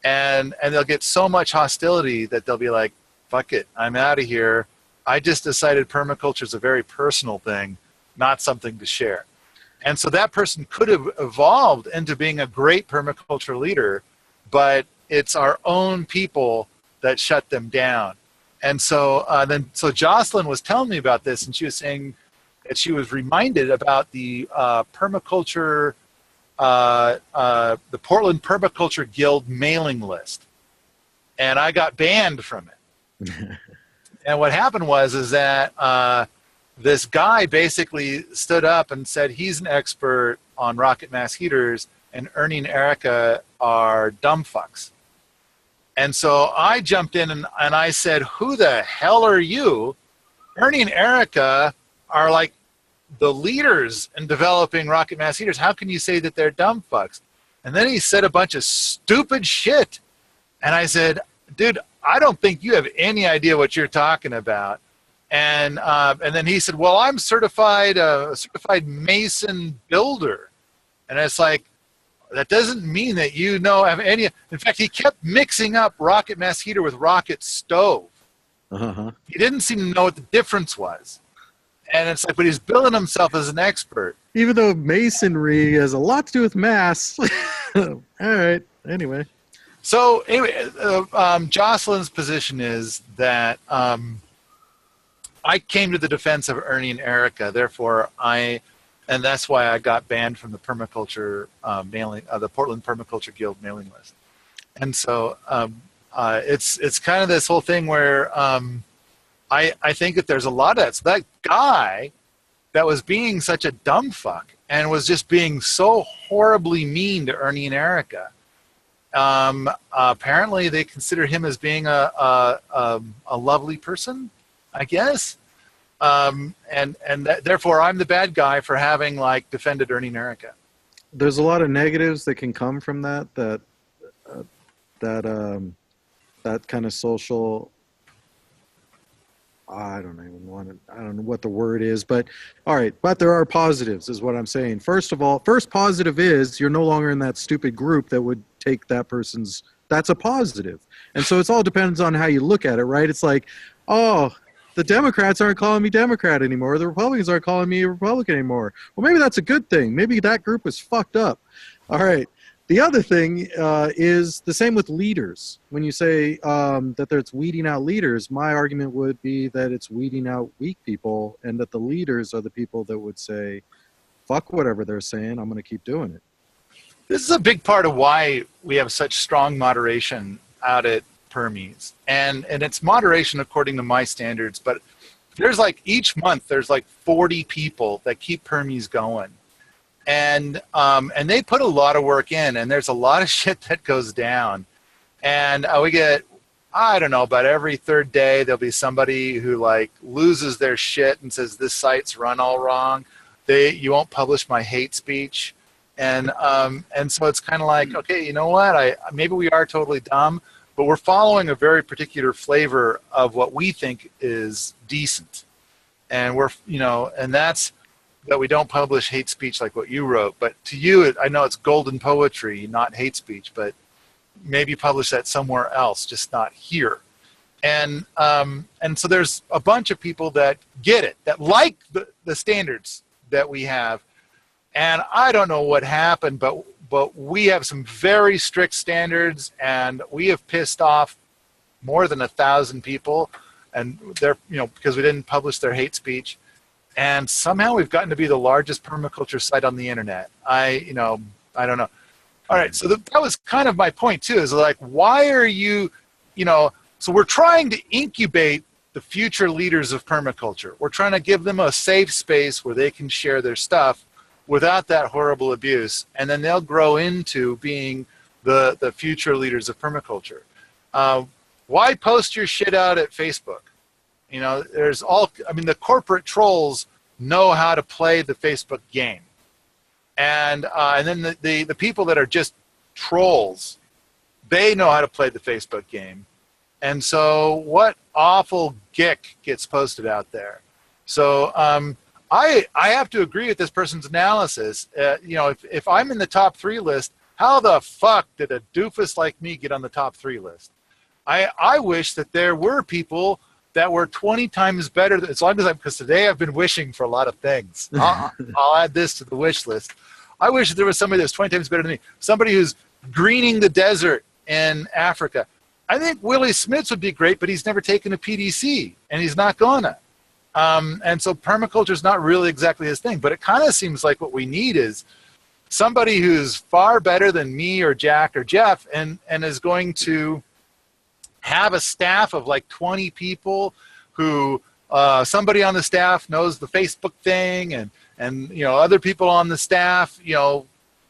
And they'll get so much hostility that they'll be like, fuck it, I'm out of here. I just decided permaculture is a very personal thing, not something to share. And so that person could have evolved into being a great permaculture leader, but it's our own people that shut them down. And so so Jocelyn was telling me about this, and she was saying that she was reminded about the permaculture, the Portland Permaculture Guild mailing list, and I got banned from it. And what happened was that this guy basically stood up and said he's an expert on rocket mass heaters, and Ernie and Erica are dumb fucks. And so I jumped in and I said, who the hell are you? Ernie and Erica are like the leaders in developing rocket mass heaters. How can you say that they're dumb fucks? And then he said a bunch of stupid shit. And I said, dude, I don't think you have any idea what you're talking about. And then he said, well, I'm a certified mason builder. And it's like, that doesn't mean that you have any. In fact, he kept mixing up rocket mass heater with rocket stove. Uh-huh. He didn't seem to know what the difference was. And it's like, but he's billing himself as an expert. Even though masonry has a lot to do with mass. All right. Anyway. So anyway, Jocelyn's position is that I came to the defense of Ernie and Erica. Therefore, and that's why I got banned from the permaculture mailing, the Portland Permaculture Guild mailing list. And so it's kind of this whole thing where I think that there's a lot of that. So that guy that was being such a dumb fuck and was just being so horribly mean to Ernie and Erica, apparently they consider him as being a lovely person, I guess. Therefore I'm the bad guy for having defended Ernie and Erica. There's a lot of negatives that can come from that kind of social, I don't know what the word is, but all right. But there are positives is what I'm saying. First of all, first positive is you're no longer in that stupid group that would take that's a positive. And so it's all depends on how you look at it, right? It's like, oh, the Democrats aren't calling me Democrat anymore. The Republicans aren't calling me a Republican anymore. Well, maybe that's a good thing. Maybe that group was fucked up. All right. The other thing is the same with leaders. When you say that it's weeding out leaders, my argument would be that it's weeding out weak people, and that the leaders are the people that would say, fuck whatever they're saying, I'm going to keep doing it. This is a big part of why we have such strong moderation out at Permies. And it's moderation according to my standards, but there's like each month there's like 40 people that keep Permies going. And they put a lot of work in, and there's a lot of shit that goes down. And we get, I don't know, about every third day there'll be somebody who like loses their shit and says this site's run all wrong. You won't publish my hate speech. And so it's kind of like, okay, you know what? Maybe we are totally dumb, but we're following a very particular flavor of what we think is decent. And and that's that we don't publish hate speech like what you wrote. But to you, I know it's golden poetry, not hate speech, but maybe publish that somewhere else, just not here. And so there's a bunch of people that get it, that like the standards that we have. And I don't know what happened, but we have some very strict standards, and we have pissed off more than 1,000 people, and they're, because we didn't publish their hate speech. And somehow we've gotten to be the largest permaculture site on the internet. I don't know. All right, so that was kind of my point too, is like, why are you, so we're trying to incubate the future leaders of permaculture. We're trying to give them a safe space where they can share their stuff without that horrible abuse, and then they'll grow into being the future leaders of permaculture. Why post your shit out at Facebook? The corporate trolls know how to play the Facebook game. And then the people that are just trolls, they know how to play the Facebook game. And so what awful gick gets posted out there? So I have to agree with this person's analysis. If I'm in the top 3 list, how the fuck did a doofus like me get on the top 3 list? I wish that there were people that were 20 times better, because today I've been wishing for a lot of things. I'll add this to the wish list. I wish that there was somebody that's 20 times better than me. Somebody who's greening the desert in Africa. I think Willie Smiths would be great, but he's never taken a PDC, and he's not gonna. And so permaculture is not really exactly his thing, but it kind of seems like what we need is somebody who's far better than me or Jack or Jeff, and is going to have a staff of like 20 people who somebody on the staff knows the Facebook thing, and other people on the staff,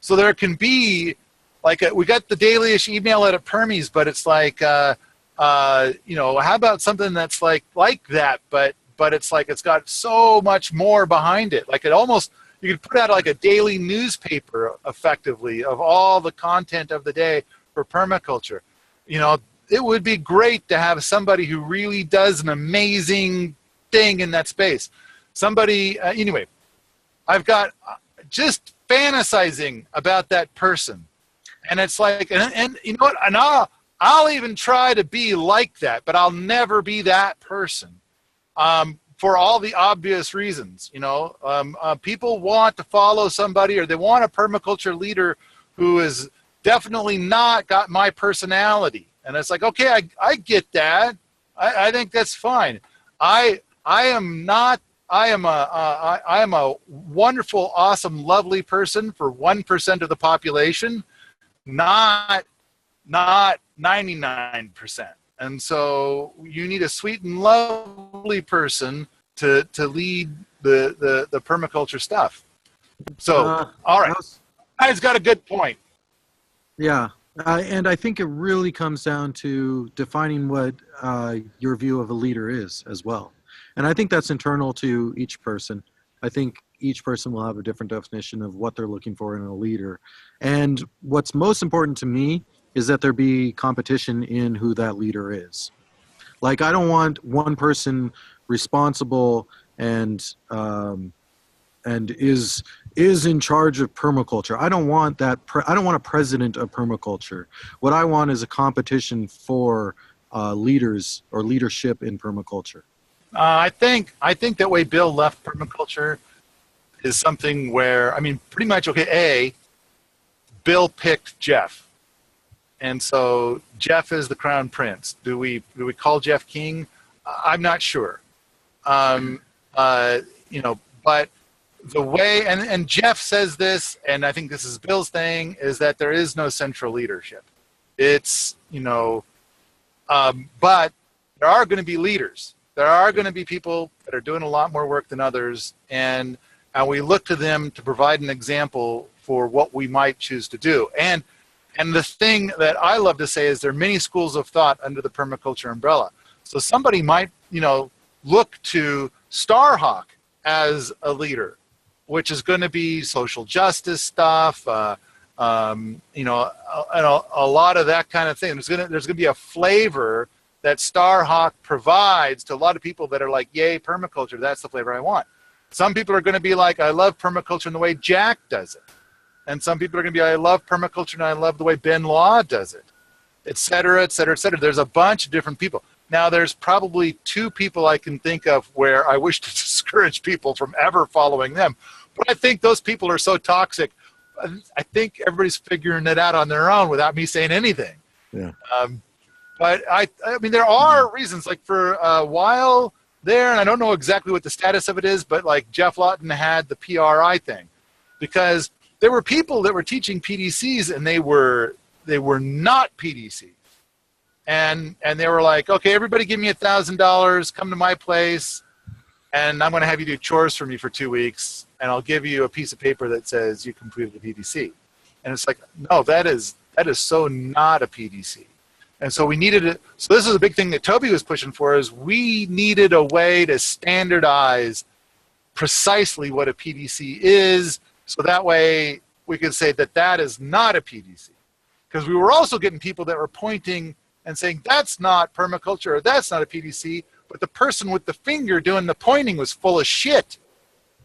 so there can be like we got the dailyish email at Permies, but it's like how about something that's like that, but it's like it's got so much more behind it. Like you could put out like a daily newspaper effectively of all the content of the day for permaculture. It would be great to have somebody who really does an amazing thing in that space. Somebody, anyway, I've got just fantasizing about that person. And it's like, and you know what? And I'll even try to be like that, but I'll never be that person. For all the obvious reasons, people want to follow somebody, or they want a permaculture leader who is definitely not got my personality. And it's like, okay, I get that. I think that's fine. I am a wonderful, awesome, lovely person for 1% of the population, not 99%. And so you need a sweet and lovely person to lead the permaculture stuff. So, all right. Guy's got a good point. Yeah. And I think it really comes down to defining what your view of a leader is as well. And I think that's internal to each person. I think each person will have a different definition of what they're looking for in a leader. And what's most important to me is that there be competition in who that leader is. Like, I don't want one person responsible and is in charge of permaculture. I don't want that. I don't want a president of permaculture. What I want is a competition for leaders or leadership in permaculture. I think that way Bill left permaculture is something where, pretty much, okay, Bill picked Jeff. And so Jeff is the crown prince. Do we call Jeff king? I'm not sure. But the way, and Jeff says this, and I think this is Bill's thing, is that there is no central leadership. It's, but there are going to be leaders. There are going to be people that are doing a lot more work than others, and we look to them to provide an example for what we might choose to do. And the thing that I love to say is there are many schools of thought under the permaculture umbrella. So somebody might, look to Starhawk as a leader, which is going to be social justice stuff, and a lot of that kind of thing. There's going to be a flavor that Starhawk provides to a lot of people that are like, yay, permaculture, that's the flavor I want. Some people are going to be like, I love permaculture in the way Jack does it. And some people are going to be, I love permaculture and I love the way Ben Law does it, et cetera, et cetera, et cetera. There's a bunch of different people. Now, there's probably 2 people I can think of where I wish to discourage people from ever following them. But I think those people are so toxic. I think everybody's figuring it out on their own without me saying anything. Yeah. But I mean, there are reasons, like for a while there, and I don't know exactly what the status of it is, but like Jeff Lawton had the PRI thing, because there were people that were teaching PDCs and they were not PDCs. And they were like, okay, everybody give me $1,000, come to my place, and I'm going to have you do chores for me for 2 weeks, and I'll give you a piece of paper that says you completed a PDC. And it's like, no, that is so not a PDC. And so we needed it. So this is a big thing that Toby was pushing for, is we needed a way to standardize precisely what a PDC is, so that way we could say that that is not a PDC. Because we were also getting people that were pointing and saying, that's not permaculture, or that's not a PDC, but the person with the finger doing the pointing was full of shit.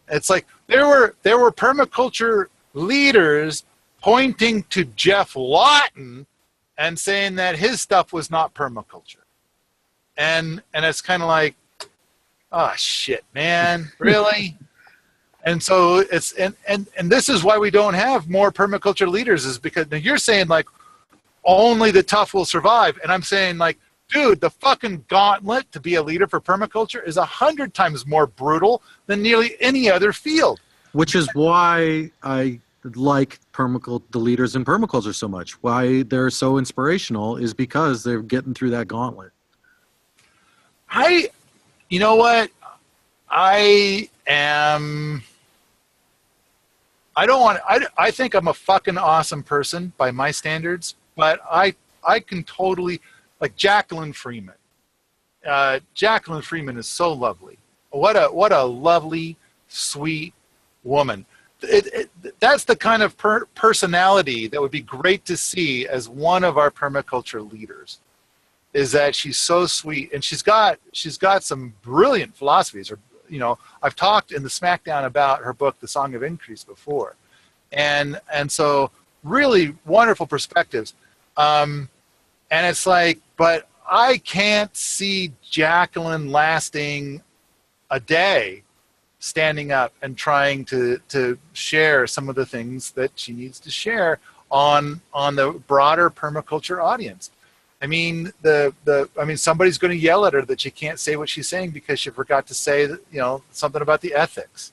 It's like there were permaculture leaders pointing to Jeff Lawton and saying that his stuff was not permaculture. And it's kind of like, oh shit, man, really? And so it's and this is why we don't have more permaculture leaders, is because now you're saying like only the tough will survive, and I'm saying like, dude, the fucking gauntlet to be a leader for permaculture is 100 times more brutal than nearly any other field. Which is why I like the leaders in permaculture so much. Why they're so inspirational is because they're getting through that gauntlet. You know what? I think I'm a fucking awesome person by my standards, but I can totally, like Jacqueline Freeman. Jacqueline Freeman is so lovely. What a lovely, sweet woman. That's the kind of personality that would be great to see as one of our permaculture leaders, is that she's so sweet, and she's got some brilliant philosophies. Or, I've talked in the Smackdown about her book, The Song of Increase, before. And so really wonderful perspectives. And it's like, but I can't see Jacqueline lasting a day standing up and trying to share some of the things that she needs to share on the broader permaculture audience. I mean, somebody's going to yell at her that she can't say what she's saying because she forgot to say, something about the ethics,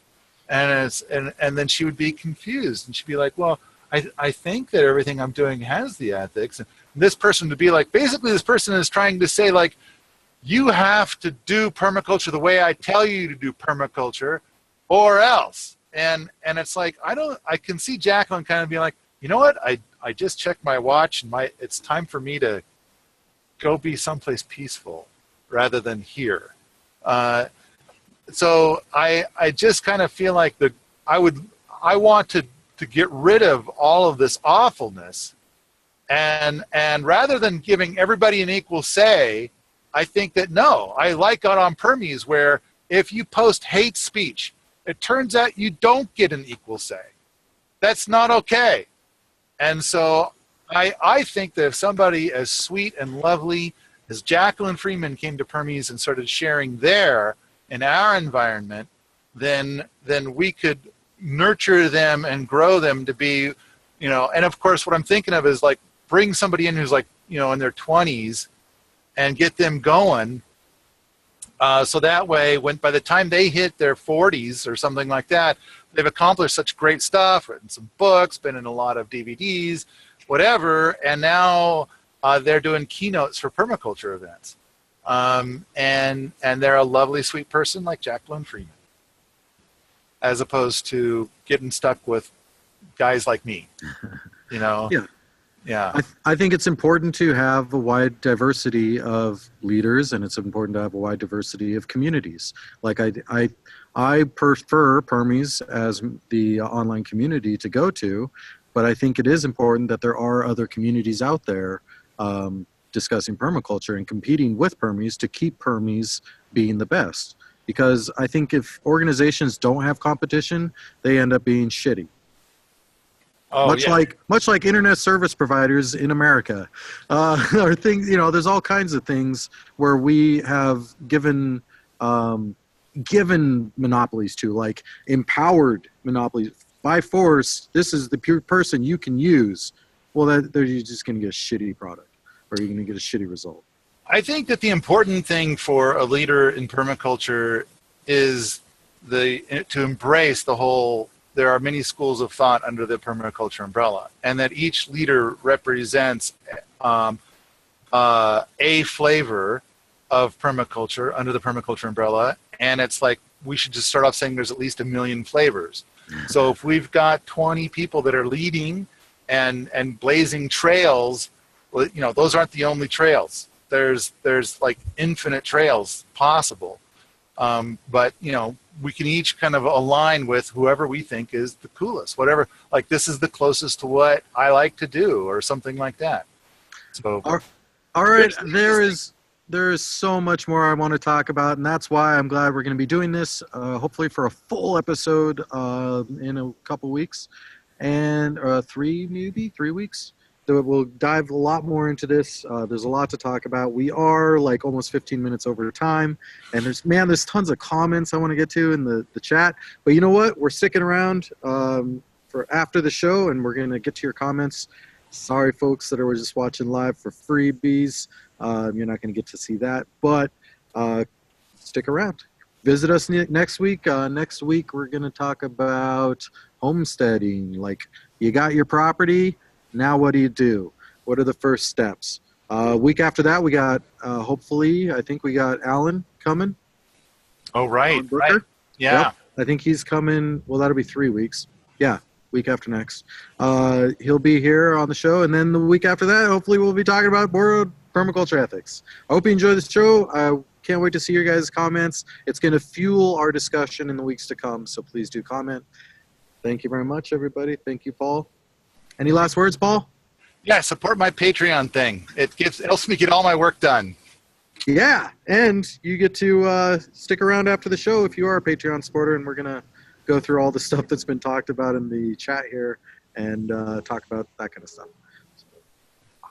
and then she would be confused, and she'd be like, well, I think that everything I'm doing has the ethics, and this person would be like, basically, this person is trying to say like, you have to do permaculture the way I tell you to do permaculture, or else. And it's like, I can see Jacqueline kind of being like, you know what? I just checked my watch, and it's time for me to go be someplace peaceful rather than here. So I just kind of feel like I want to get rid of all of this awfulness, and rather than giving everybody an equal say, I think that no, I like it on Permies where if you post hate speech, it turns out you don't get an equal say. That's not okay. And so I think that if somebody as sweet and lovely as Jacqueline Freeman came to Permies and started sharing there in our environment, then we could nurture them and grow them to be, and of course what I'm thinking of is like bring somebody in who's like, in their 20s and get them going. So that way, by the time they hit their 40s or something like that, they've accomplished such great stuff, written some books, been in a lot of DVDs, whatever, and now they're doing keynotes for permaculture events. And they're a lovely, sweet person like Jacqueline Freeman, as opposed to getting stuck with guys like me, Yeah. Yeah. I think it's important to have a wide diversity of leaders, and it's important to have a wide diversity of communities. Like I prefer Permies as the online community to go to, but I think it is important that there are other communities out there discussing permaculture and competing with Permies to keep Permies being the best. Because I think if organizations don't have competition, they end up being shitty. Oh, much like internet service providers in America, or things. There's all kinds of things where we have given monopolies to, like empowered monopolies by force. This is the pure person you can use. Well, you're just going to get a shitty product, or you're going to get a shitty result. I think that the important thing for a leader in permaculture is to embrace the whole. There are many schools of thought under the permaculture umbrella, and that each leader represents a flavor of permaculture under the permaculture umbrella. And it's like we should just start off saying there's at least 1 million flavors. So if we've got 20 people that are leading and blazing trails, well, those aren't the only trails. There's like infinite trails possible. But we can each kind of align with whoever we think is the coolest, whatever, like this is the closest to what I like to do or something like that. So, all right, there is so much more I want to talk about, and that's why I'm glad we're going to be doing this, hopefully for a full episode in a couple weeks, and 3 weeks. So we'll dive a lot more into this. There's a lot to talk about. We are like almost 15 minutes over time, and there's tons of comments I want to get to in the chat. But you know what? We're sticking around for after the show, and we're going to get to your comments. Sorry, folks that are just watching live for freebies. You're not going to get to see that, but stick around. Visit us next week. Next week, we're going to talk about homesteading. Like, you got your property. Now what do you do? What are the first steps? Week after that, we got, hopefully, I think we got Alan coming. Oh, right. Right. Yeah. Yep. I think he's coming. Well, that'll be 3 weeks. Yeah, week after next. He'll be here on the show. And then the week after that, hopefully we'll be talking about more permaculture ethics. I hope you enjoy this show. I can't wait to see your guys' comments. It's going to fuel our discussion in the weeks to come. So please do comment. Thank you very much, everybody. Thank you, Paul. Any last words, Paul? Yeah, support my Patreon thing. It helps me get all my work done. Yeah, and you get to stick around after the show if you are a Patreon supporter, and we're going to go through all the stuff that's been talked about in the chat here and talk about that kind of stuff. So, bye.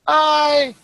Bye.